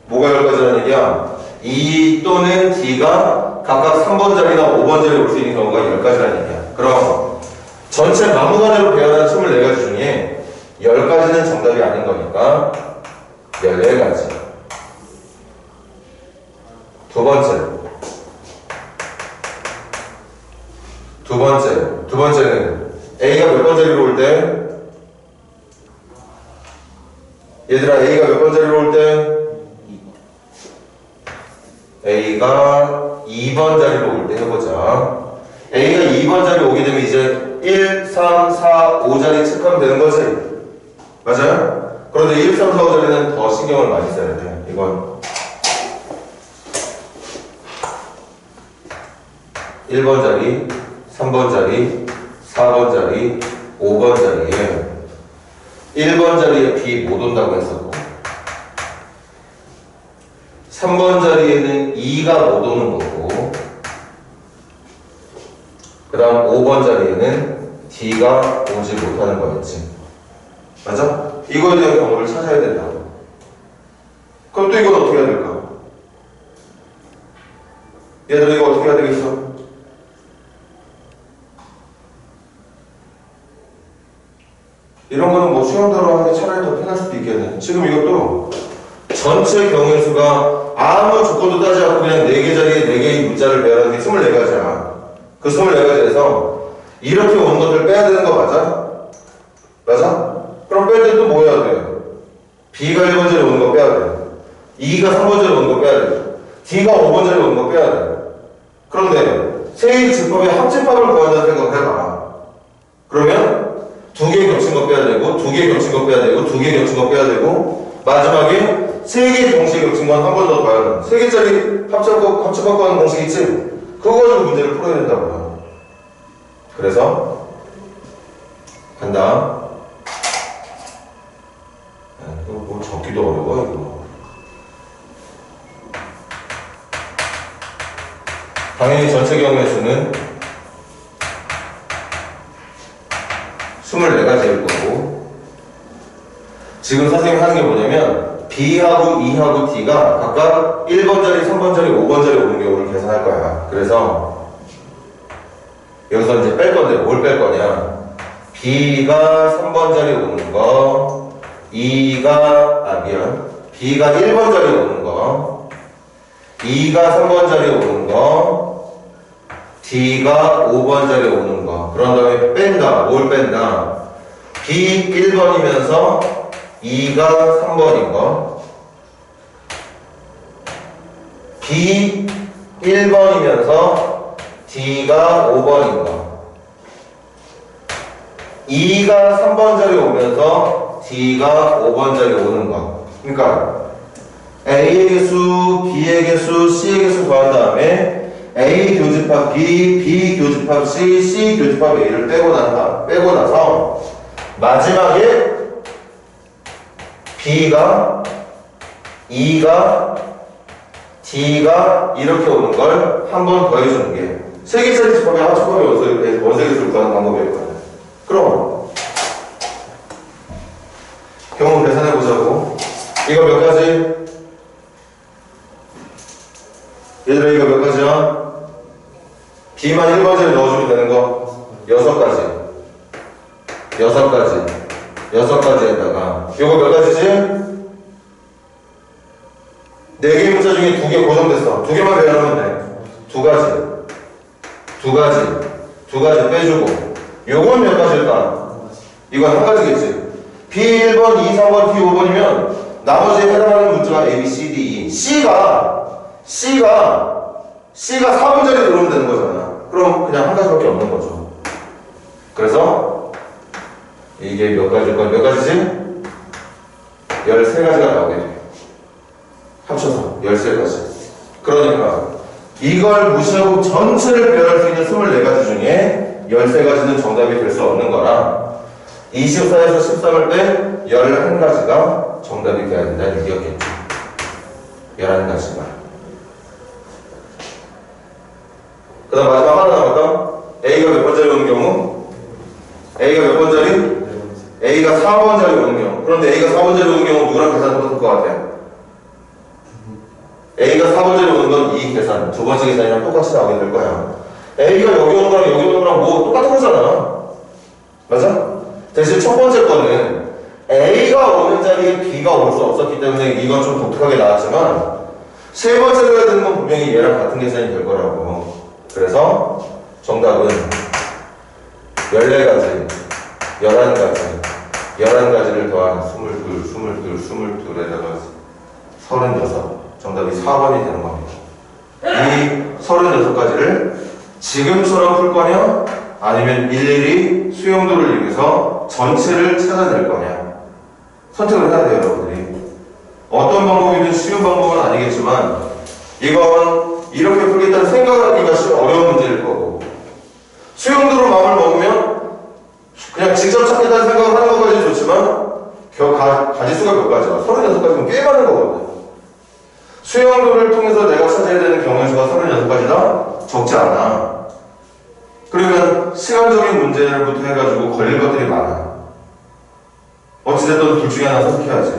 뭐가 10가지라는 얘기야? E 또는 D가 각각 3번 자리나 5번 자리에 올 수 있는 경우가 10가지라는 얘기야. 그럼 전체 막무가내로 배워난 24가지 중에 10가지는 정답이 아닌 거니까 14가지. 두 번째는 A가 몇 번 자리로 올 때? 얘들아, A가 몇 번 자리로 올 때? A가 2번 자리로 올 때 해보자. A가 2번 자리로 오게 되면 이제 1, 3, 4, 5자리 체크하면 되는 거지? 맞아요? 그런데 1, 3, 4, 5자리는 더 신경을 많이 써야 돼. 이건 1번 자리, 3번 자리, 4번 자리, 5번 자리에 1번 자리에 B 못 온다고 했었고 3번 자리에는 2가 못 오는 거고 그 다음 5번 자리에는 D가 오지 못하는 거였지. 맞아? 이거에 대한 경우를 찾아야 된다고. 그럼 또 이건 어떻게 해야 될까? 얘들아 이거 어떻게 해야 되겠어? 이런 거는 뭐 수영대로 하는 게 차라리 더 편할 수도 있겠네. 지금 이것도 전체 경우의 수가 아무 조건도 따지지 않고 그냥 4개 자리에 4개의 문자를 배열하는 게 24가지야. 그 24가지에서 이렇게 오는 것들 빼야 되는 거 맞아? 맞아? 그럼 뺄 때 또 뭐 해야 돼? B가 1번 자리에 오는 거 빼야 돼. 2가 3번 자리에 오는 거 빼야 돼. D가 5번 자리에 오는 거 빼야 돼. 그런데 세 개의 집합의 합집합을 구한다는 생각을 해봐. 그러면 2개 겹친 거 빼야 되고, 2개 겹친 거 빼야 되고, 2개 겹친 거 빼야 되고, 마지막에 3개 동시에 겹친 건 한 번 더 봐야 돼. 3개짜리 합집합 구하는 공식 있지? 그거 가지고 문제를 풀어야 된다고요. 그래서 간다. 이거 뭐 적기도 어려워 이거. 당연히 전체 경우의 수는 24가지일 거고 지금 선생님이 하는 게 뭐냐면 B하고 E하고 D가 각각 1번 자리, 3번 자리, 5번 자리 오는 경우를 계산할 거야. 그래서 여기서 이제 뺄 건데 뭘 뺄 거냐? B가 3번 자리 오는 거, B가 1번 자리 오는 거, E가 3번 자리 오는 거, D가 5번 자리 오는 거. 그런 다음에 뺀다. 뭘 뺀다? B 1번이면서 E가 3번인 거, B 1번이면서 D가 5번인 거, E가 3번 자리 오면서 D가 5번 자리 오는 거. 그러니까 A의 개수, B의 개수, C의 개수 더한 다음에 A 교집합 B, B 교집합 C, C 교집합 A를 빼고 나서 마지막에 B가, E가, D가 이렇게 오는 걸 한 번 더 해주는 게 3개짜리 집합의 합집합의 원색에서 구하는 방법일 거야. 그럼 경우 계산해 보자고. 이거 몇 가지? 얘들아 이거 몇 가지야? B만 1번 자리 넣어주면 되는 거 6가지. 6가지에다가 이거 몇 가지지? 4개의 문자 중에 2개 고정됐어. 2개만 배열하면 돼. 2가지. 두 가지 빼주고 요건 몇 가지일까? 이건 한 가지겠지. B 1번, 2, 3번, D 5번이면 나머지에 해당하는 문자가 A, B, C, D, E. C가 4분짜리 들어오면 되는 거잖아. 그럼 그냥 한 가지밖에 없는 거죠. 그래서 이게 몇 가지일 건 몇 가지지? 13가지가 나오게 돼요. 합쳐서 13가지. 그러니까 이걸 무시하고 전체를 배열할 수 있는 24가지 중에 13가지는 정답이 될 수 없는 거라 24에서 13을 때 11가지가 정답이 돼야 된다는 얘기였겠죠. 11가지가. 그 다음 마지막 하나 남았다. A가 몇 번짜리 오는 경우? A가 몇 번짜리? A가 4번짜리 오는 경우. 그런데 A가 4번짜리 오는 경우 누구랑 계산 똑같을 것 같아요? A가 4번째로 오는 건 이 계산, 두 번째 계산이랑 똑같이 나오게 될 거야. A가 여기 오는 거랑 여기 오는 거랑 뭐 똑같은 거잖아. 맞아? 대신 첫 번째 거는 A가 오는 자리에 B가 올 수 없었기 때문에 이건 좀 독특하게 나왔지만 세 번째로 해야 되는 건 분명히 얘랑 같은 계산이 될 거라고. 그래서 정답은 14가지, 11가지를 더한 22에다가 36. 정답이 4번이 되는 겁니다. 이 36가지를 지금처럼 풀 거냐 아니면 일일이 수용도를 이용해서 전체를 찾아낼 거냐 선택을 해야 돼요, 여러분들이. 어떤 방법이든 쉬운 방법은 아니겠지만 이건 이렇게 풀겠다는 생각하기가 어려운 문제일 거고 수용도로 마음을 먹으면 그냥 직접 찾겠다는 생각을 하는 것까지 좋지만 가지수가 몇 가지야? 36가지면 꽤 많은 거거든. 수용도를 통해서 내가 찾아야 되는 경우의 수가 36가지다? 적지 않아. 그러면 시간적인 문제부터 해가지고 걸릴 것들이 많아. 어찌됐든 둘 중에 하나 선택해야지.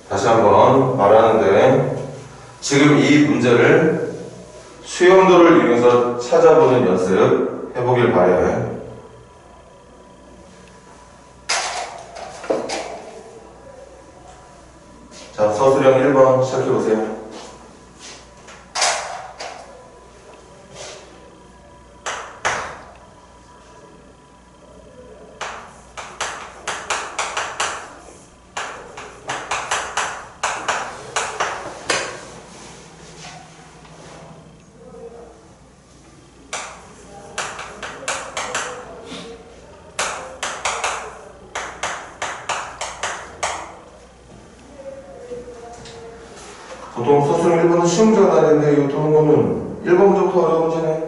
다시 한번 말하는데 지금 이 문제를 수용도를 이용해서 찾아보는 연습 해보길 바래. 자, 서술형 1번 시작해보세요. 보통 서술형 1번은 쉬운 문제가 나는데 이것도 한 거는 1번 문제부터 어려운 문제네.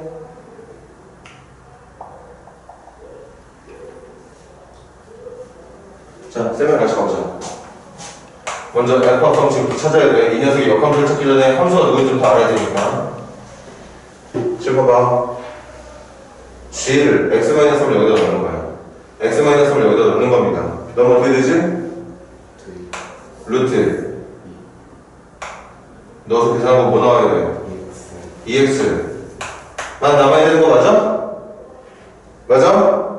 자, 쌤이랑 같이 가보자. 먼저 알파 함수부터 찾아야 돼. 이 녀석의 역함수를 찾기 전에 함수가 누구인지 다 알아야 되니까. 7번 봐. G를 x-3을 여기다 넣는 거야. x-3을 여기다 넣는 겁니다. 넣으면 어떻게 되지? 루트 넣어서 계산하고 뭐 나와야 돼? 2x 만 남아야 되는 거 맞아? 맞아?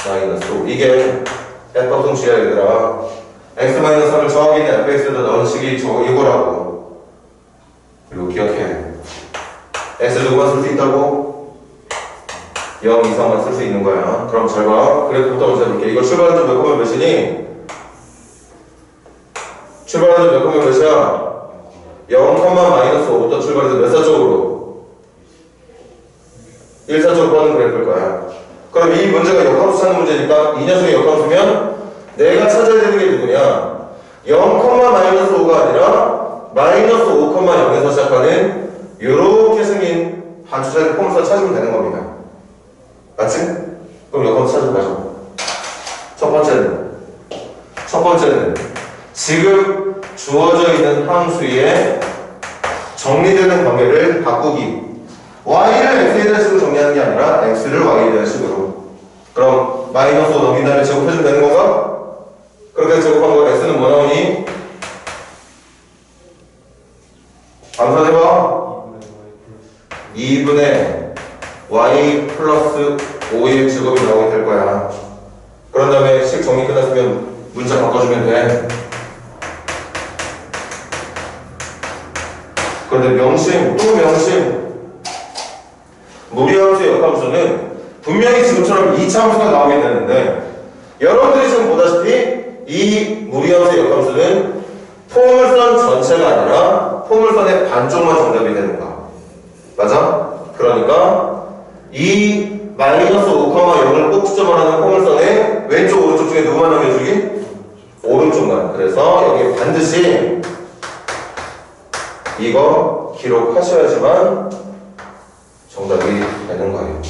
마이너스 5 이게 F합성 G야 얘들아. x-3을 정확히는 fx에다 넣은 식이 이거라고. 그리고 기억해. x 누구만 쓸 수 있다고? 0 이상만 쓸 수 있는 거야. 그럼 잘 봐. 그래프부터 먼저 해볼게. 이거 출발한 점 몇 콤마 몇이니? 출발한 점 몇 콤마 몇이야? 0,-5부터 출발해서 몇 사쪽으로? 1사쪽으로 뻗는 그래프일 거야. 그럼 이 문제가 역함수 찾는 문제니까 이 녀석의 역함수면 내가 찾아야 되는 게 누구냐? 0,-5가 아니라 마이너스 5,0에서 시작하는 요렇게 생긴 반주자의 폼수를 찾으면 되는 겁니다. 맞지? 그럼 역함수 찾아보자. 첫 번째는 지금 주어져 있는 함수의 정리되는 관계를 바꾸기. y를 x에 대한 식으로 정리하는 게 아니라 x를 y에 대한 식으로. 그럼 마이너스 5 넘긴 다음에 제곱해주면 되는 건가? 그렇게 제곱한 거 x는 뭐 나오니? 암산해봐. 2분의 y 플러스 5의 제곱이 나오게 될 거야. 그런 다음에 식 정리 끝났으면 문자 바꿔주면 돼. 그런데 명심, 또 명심. 무리함수의 역함수는 분명히 지금처럼 2차 함수가 나오게 되는데 여러분들이 지금 보다시피 이 무리함수의 역함수는 포물선 전체가 아니라 포물선의 반쪽만 정답이 되는 거야. 맞아? 그러니까 이 마이너스 5,0을 꼭지점을 하는 포물선의 왼쪽 오른쪽 중에 누구만 남겨주기? 오른쪽만. 그래서 여기 반드시 이거 기록하셔야지만 정답이 되는 거예요.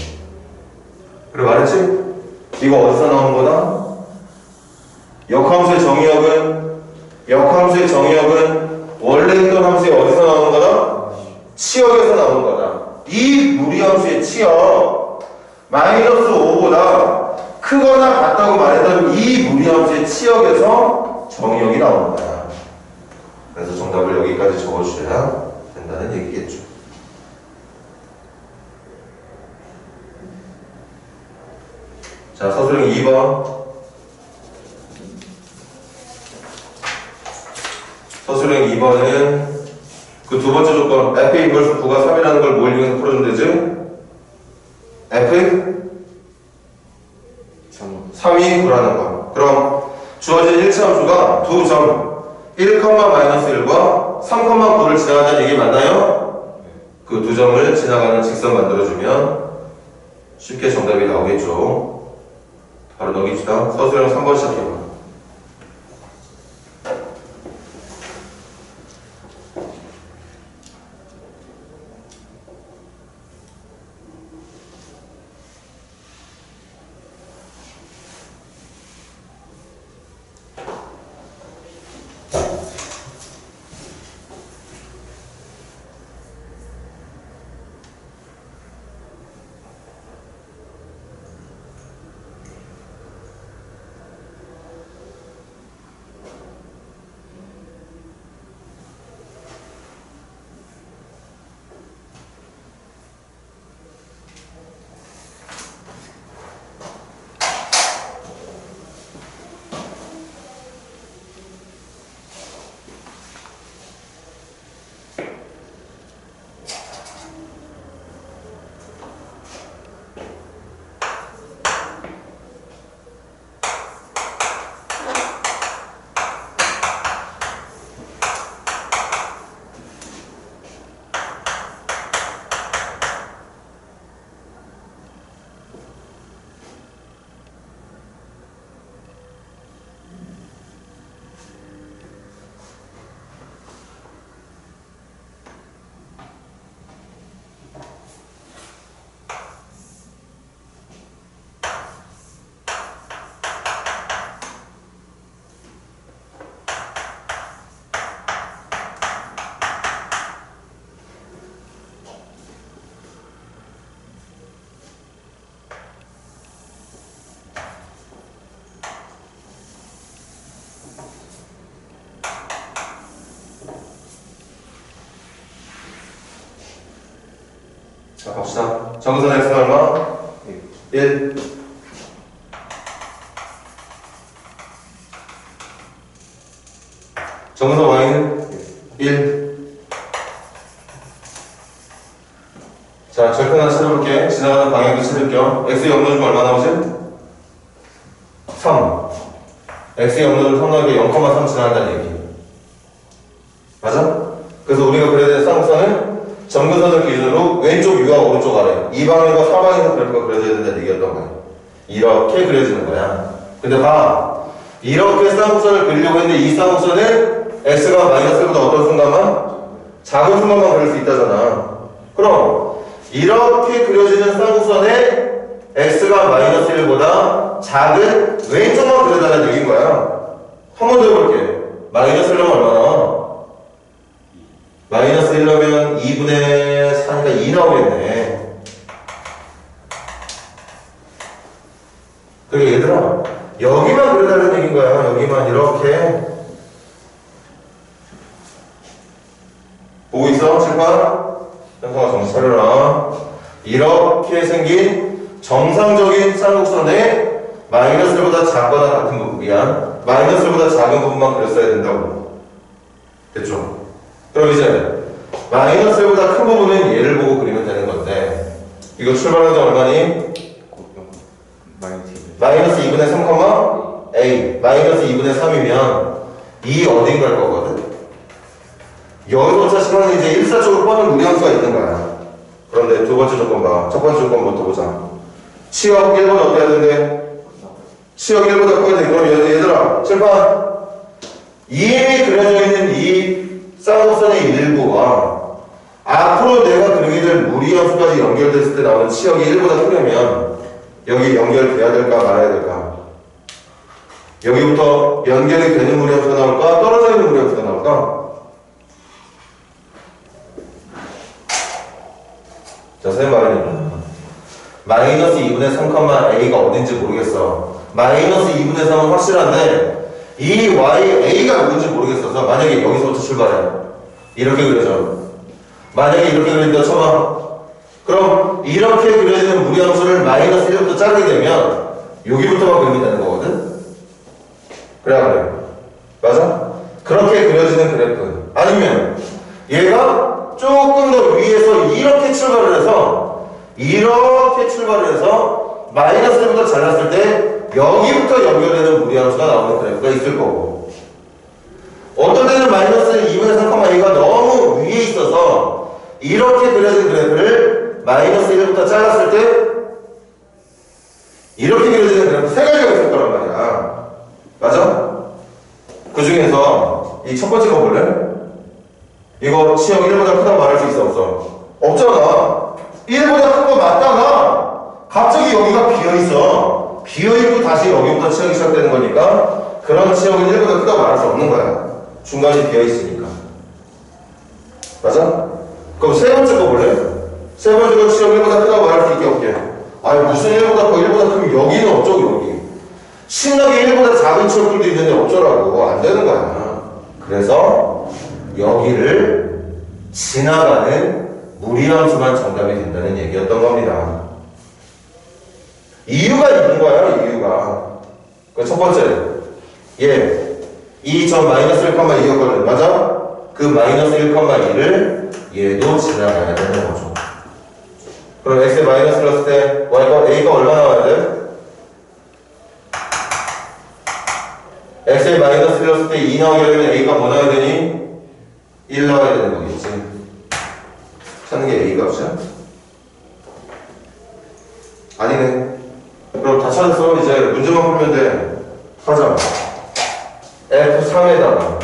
그래 말했지? 이거 어디서 나온 거다? 역함수의 정의역은 원래 있던 함수의 어디서 나오는 거다? 치역에서 나오는 거다. 이 무리함수의 치역 마이너스 5보다 크거나 같다고 말했던 이 무리함수의 치역에서 정의역이 나오는 거야. 그래서 정답을 여기까지 적어주셔야 된다는 얘기겠죠. 자, 서술형 2번. 서술형 2번은 그 두 번째 조건 f 인버스 9가 3이라는 걸 뭘 이용해서 풀어주면 되지? f 3이 9라는 거. 그럼 주어진 1차 함수가 두 점 1,-1과 3,9를 지나가는 얘기 맞나요? 그 두 점을 지나가는 직선 만들어주면 쉽게 정답이 나오겠죠. 바로 넘깁시다. 서술형 3번 시작해봐. 자, 갑시다. 정선 x는 얼마? 1. 정선 y는 1. 자, 절편 하나 찾아볼게. 지나가는 방향도 찾을 겸 x의 역로주면 얼마 나오지? 3. x의 역로주를 3 나오니까 0,3 지나간다는 얘기. 맞아? 그래서 우리가 그래야 되는 쌍쌍은 점근선을 기준으로 왼쪽 위와 오른쪽 아래 이 방향과 사방에서 그래프가 그려져야 된다는 얘기였던 거야. 이렇게 그려지는 거야. 근데 봐, 이렇게 쌍곡선을 그리려고 했는데 이 쌍곡선을 x가 마이너스 1보다 어떤 순간만? 작은 순간만 그릴 수 있다잖아. 그럼 이렇게 그려지는 쌍곡선에 x가 마이너스 1보다 작은 왼쪽만 그려달라는 얘기인 거야. 한 번 더 해볼게. 마이너스 1은 얼마나? 마이너스 1이면 2분의 4니까 2 나오겠네. 그래 얘들아, 여기만 그려달라는 얘기인 거야. 여기만 이렇게. 보고 있어? 칠판? 현성아 정신 차려라. 이렇게 생긴 정상적인 쌍곡선에 마이너스 1보다 작거나 같은 부분, 미안, 마이너스 1보다 작은 부분만 그렸어야 된다고. 됐죠? 그럼 이제 마이너스 1보다 큰 부분은 얘를 보고 그리면 되는 건데 이거 출발하는 얼마니? 마이너스 2분의 3, a 마이너스 2분의 3이면 이 어딘 갈 거거든? 여기서부터 시간은 이제 일사적으로 뻗는 무리함수가 있는 거야. 그런데 두 번째 조건 봐. 첫 번째 조건부터 보자. 치역 1보다 어때야 된대? 치역 1보다 커야 돼. 그럼 얘들아 칠판 이미 그려져 있는 이 쌍곡선의 일부와 앞으로 내가 그리게 될 무리함수까지 연결됐을 때 나오는 치역이 1보다 크려면 여기 연결돼야 될까 말아야 될까? 여기부터 연결이 되는 무리함수가 나올까? 떨어져 있는 무리함수가 나올까? 자, 선생님 말입니다. 마이너스 2분의 3, a가 어딘지 모르겠어. 마이너스 2분의 3은 확실한데 이 y, a가 누군지 모르겠어서 만약에 여기서부터 출발해. 이렇게 그려져. 만약에 이렇게 그린다 쳐봐. 그럼 이렇게 그려지는 무리함수를 마이너스 1부터 자르게 되면 여기부터만 그리면 되는 거거든? 그래. 맞아? 그렇게 그려지는 그래프. 아니면 얘가 조금 더 위에서 이렇게 출발을 해서 마이너스 1부터 잘랐을 때 여기부터 연결되는 무리함수가 나오는 그래프가 있을 거고 어떤 때는 마이너스 2분의 3,a가 너무 위에 있어서 이렇게 그려진 그래프를 마이너스 1부터 잘랐을 때 이렇게 그려지는 그래프 세 가지가 있을 거란 말이야. 맞아? 그 중에서 이 첫 번째 거 볼래? 이거 치역 1보다 크다고 말할 수 있어 없어? 없잖아. 1보다 큰 거 맞다가 갑자기 여기가 비어있어. 비어있고 다시 여기부터 치역이 시작되는 거니까 그런 치역은 1보다 크다고 말할 수 없는 거야. 중간이 비어있으니까. 맞아? 그럼 세 번째 거 볼래? 세 번째 거 치역 1보다 크다고 말할 수 있게 없게. 아니 무슨 1보다 커 1보다 크면 여기는 어쩌고 여기. 신나게 1보다 작은 치역들도 있는데 어쩌라고. 안 되는 거야. 그래서 여기를 지나가는 무리함수만 정답이 된다는 얘기였던 겁니다. 이유가 있는 거야, 이유가. 그 첫 번째, 이 점 마이너스 1,2였거든. 맞아? 그 마이너스 1,2를 얘도 지나가야 되는 거죠. 그럼 x에 마이너스를 넣었을 때 y가 a가 얼마 나와야 돼? x에 마이너스를 넣었을 때 2 나오게 되면 a가 뭐 나와야 되니? 1 나와야 되는 거겠지. 찾는 게 a 값이야? 아니네. 그럼 다 찾았어. 이제 문제만 풀면 돼. 하자. F3에다가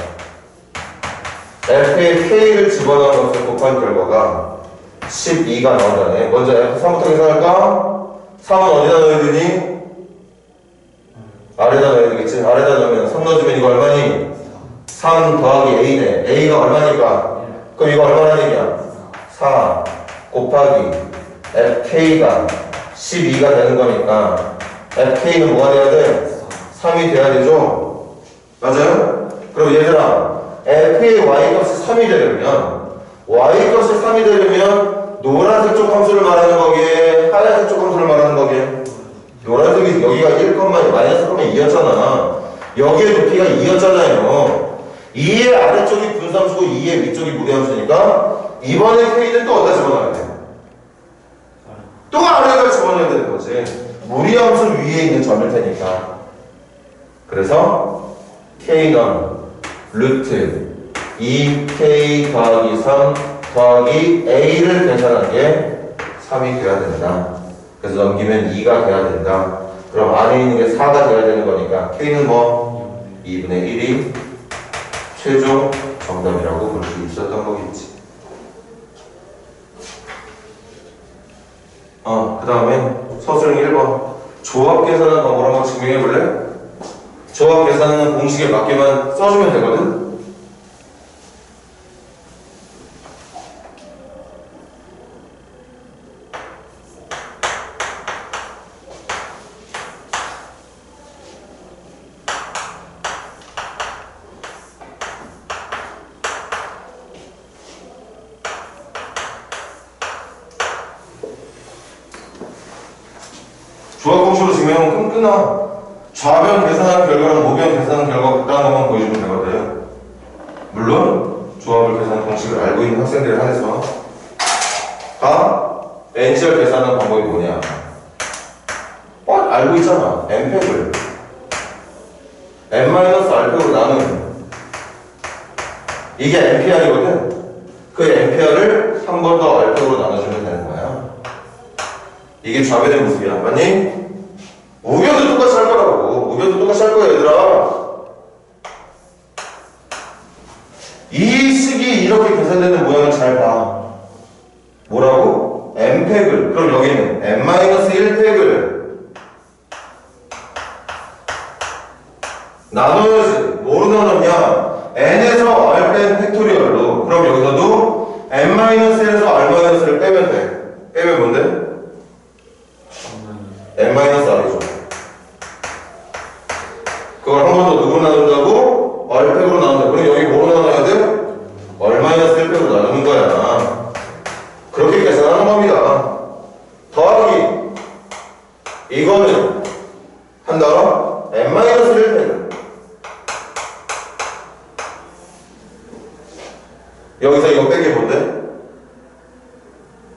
F에 K를 집어넣은 것을 곱한 결과가 12가 나온다네. 먼저 F3부터 계산할까? 3은 어디다 넣어야 되니? 아래다 넣어야 되겠지. 아래다 넣으면 3 넣어주면 이거 얼마니? 3 더하기 A네. A가 얼마니까? 그럼 이거 얼마나 얘기야? 4 곱하기 FK가 12가 되는 거니까 FK는 뭐가 돼야 돼? 3이 돼야 되죠? 맞아요? 그럼 얘들아 F의 Y값이 3이 되려면 Y값이 3이 되려면 노란색 쪽 함수를 말하는 거기에 하얀색 쪽 함수를 말하는 거기에 노란색이 여기가 1, 마이너스 2였잖아. 여기에 높이가 2였잖아요. 2의 아래쪽이 분수함수고 2의 위쪽이 무리함수니까 이번에 K는 또 어디다 집어넣어야 돼? 또 아래에다 집어넣어야 되는 거지. 무리함수 위에 있는 점일 테니까. 그래서 K는 루트 2K 더하기 3 더하기 A를 계산한 게 3이 돼야 된다. 그래서 넘기면 2가 돼야 된다. 그럼 안에 있는 게 4가 돼야 되는 거니까 K는 뭐? 2분의 1이 최종 정답이라고 볼 수 있었던 거겠지. 그 다음에 서술형 1번 조합 계산한 방법을 한번 증명해 볼래? 조합 계산은 공식에 맞게만 써주면 되거든? 조합 공식으로 증명하면 끝나. 좌변 계산한 결과랑 우변 계산한 결과 같다는 것만 보여주면 되거든. 물론 조합을 계산하는 공식을 알고 있는 학생들에 한해서 다 NCR 계산하는 방법이 뭐냐? 알고 있잖아. N팩을 N-R팩으로 나누는 이게 NPR이거든. 그 NPR을 한 번 더 R팩으로 나눠주면 되는 거야. 이게 좌변의 모습이야. 맞니? 우변도 똑같이 할 거라고. 우변도 똑같이 할 거야, 얘들아. 이 식이 이렇게 계산되는 모양을 잘 봐. 뭐라고? N팩을. 그럼 여기는 N-1팩을 나눠야지. 뭐로 나눴냐? N에서 R 뺀 팩토리얼로. 그럼 여기서도 N-1에서 R-를 빼면 돼. 빼면 뭔데? N-R이죠. 그걸 한 번 더 누구로 나눈다고? R팩으로 나눈다. 그럼 여기 뭐로 나눠야 돼? R-1팩으로 나누는 거야. 그렇게 계산하는 겁니다. 더하기 이거는 한다? N-1팩을 여기서 이거 뺀 게 뭔데?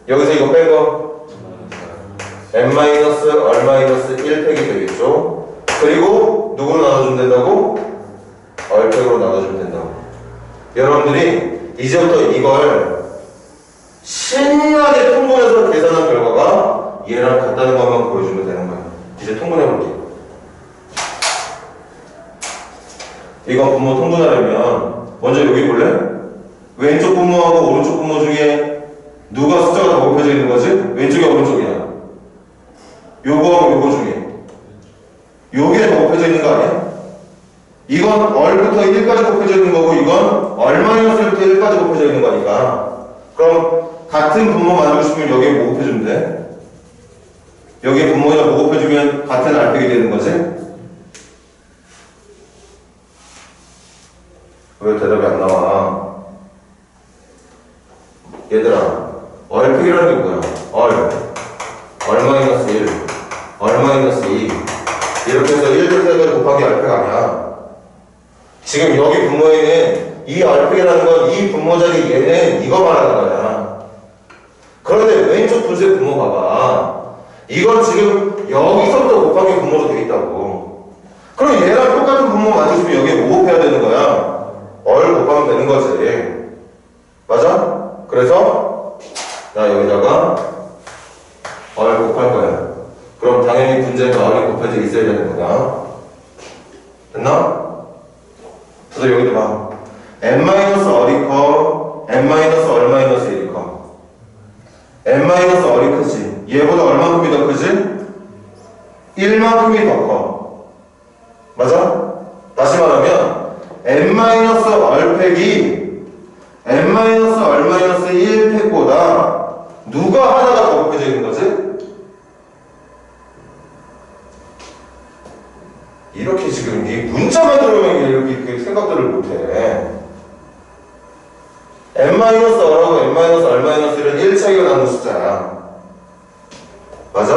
여기서 이거 뺀 거 N-R-1팩이 되겠죠? 그리고 누구로 나눠주면 된다고? R팩으로 나눠주면 된다고. 여러분들이 이제부터 이걸 신나게 통분해서 계산한 결과가 얘랑 같다는 것만 보여주면 되는 거야. 이제 통분해볼게. 이거 분모 통분하려면 먼저 여기 볼래? 왼쪽 분모하고 오른쪽 분모 중에 누가 숫자가 더 곱해져 있는 거지? 왼쪽이야 오른쪽이야? 요거하고 요거 중에 요게 더 곱해져 있는 거 아니야? 이건 얼부터 1까지 곱해져 있는 거고 이건 얼-1부터 1까지 곱해져 있는 거니까 그럼 같은 분모 만들고 싶으면 여기에 뭐 곱해주면 돼? 여기에 분모에다 뭐 곱해주면 같은 R팩이 되는 거지? 왜 대답이 안 나와? 얘들아, R팩이라는 게 뭐야? R-1, R-2 이렇게 해서 1-3을 곱하기 R팩 아니야. 지금 여기 분모에는 이 R팩이라는 건 이 분모자리 얘는 이거 말하는 거야. 그런데 왼쪽 분수의 분모 봐봐. 이건 지금 여기서부터 곱하기 분모로 되어 있다고. 그럼 얘랑 똑같은 분모 만들었으면 여기에 뭐 곱해야 되는 거야? R 곱하면 되는 거지. 맞아? 그래서 나 여기다가 R 곱할 거야. 그럼 당연히 분자가 R이 곱해져 있어야 되는 거다. 됐나? 그래서 여기도 봐. N-R이 커, N-R-1이 커. N-R이 크지. 얘보다 얼마큼이 더 크지? 1만큼이 더 커. 맞아? 다시 말하면 N-R팩이 N-R-1팩보다 누가 하나가 더 곱해져 있는 거지? 이렇게 지금 이 문자만 들으면 이렇게 생각들을 못해. N-R하고 N-R-1은 1 차이가 나는 숫자야. 맞아?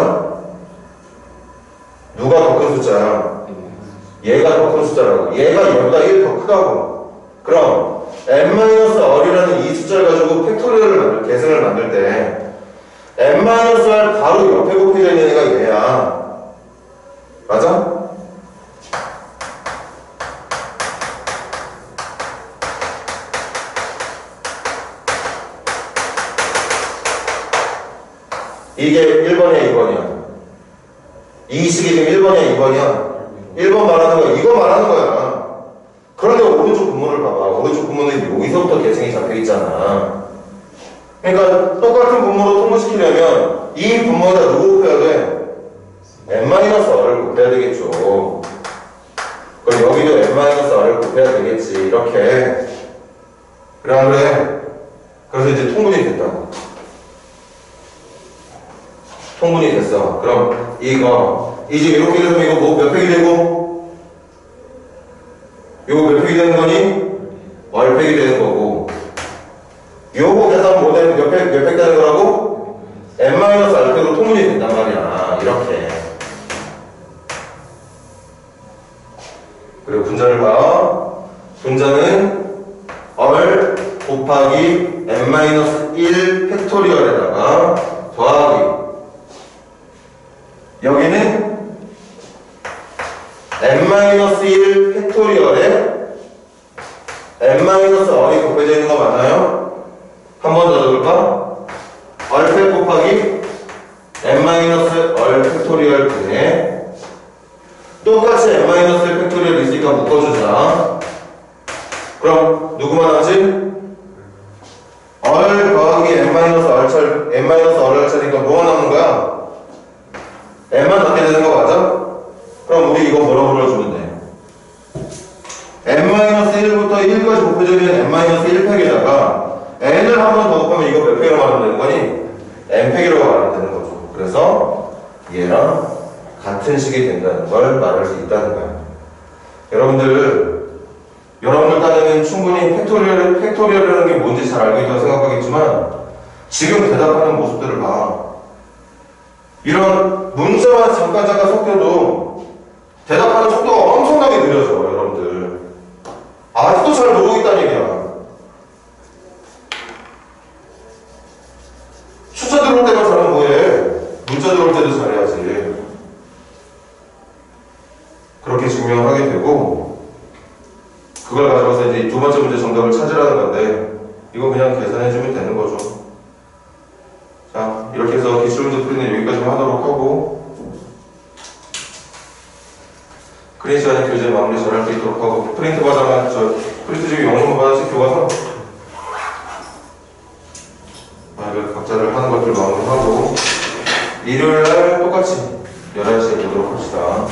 누가 더 큰 숫자야? 얘가 더 큰 숫자라고. 얘가 얘보다 1 더 크다고. 그럼 N-R이라는 이 숫자를 가지고 팩토리얼을 계승을 만들 때 N-R 바로 옆에 곱해져 있는 애가 얘야. 맞아? 이게 1번이야, 2번이야. 이 식이 지금 1번이야, 2번이야. 1번 말하는 거야, 이거 말하는 거야. 그런데 오른쪽 분모를 봐봐. 오른쪽 분모는 여기서부터 계승이 잡혀 있잖아. 그러니까 똑같은 분모로 통분시키려면 이 분모에다 누구 곱해야 돼? N-R을 곱해야 되겠죠. 그럼 여기도 N-R을 곱해야 되겠지. 이렇게. 그래, 안 그래? 그래서 이제 통분이 됐다고. 통분이 됐어. 그럼 이거 이제 이렇게 되면 이거 뭐 몇 팩이 되고 이거 몇 팩이 되는 거니? R팩이 되는 거고 요거 계산 뭐 되는 몇 팩 되는 거라고? N-R팩으로 통분이 된단 말이야. 이렇게. 그리고 분자를 봐. 분자는 R n-1 팩토리얼에다가 더하기 여기는 n-1 팩토리얼에 n-1이 곱해져 있는 거 맞나요? 한 번 더 적을까? 얼팩 곱하기 n-얼 팩토리얼 분에 똑같이 n-1 팩토리얼 있으니까 묶어주자. 그럼 누구만 하지? 얼 더하기 n-얼 차니까 뭐가 남는 거야? n만 남게 되는 거 맞아? 그럼 우리 이거 뭐라고 불러주면 돼? n-1부터 1까지 곱해져 있는 n-1팩에다가 n을 한 번 더 곱하면 이거 몇 팩이라고 말하면 되는 거니? n팩이라고 말하면 되는 거죠. 그래서 얘랑 같은 식이 된다는 걸 말할 수 있다는 거야. 여러분들 딴에는 충분히 팩토리얼이라는 게 뭔지 잘 알고 있다고 생각하겠지만 지금 대답하는 모습들을 봐. 이런 문자와 잠깐 섞여도 대답하는 속도가 엄청나게 느려져, 여러분들. 아직도 잘 모르고 있다는 얘기야. 숫자 들어올 때만 잘하면 뭐해? 문자 들어올 때도 잘해야지. 그렇게 증명하게 되고 그걸 가져가서 이제 두 번째 문제 정답을 찾으라는 건데 이거 그냥 계산해주면 되는 거죠. 자, 이렇게 해서 기출문제 풀이는 여기까지만 하도록 하고 그린 시간에 교재 마무리 잘할 수 있도록 하고 프린트 받아만 프린트 중에 영어만 받아서 교과서 각자를 하는 것들 마무리하고 일요일날 똑같이 11시에 보도록 합시다.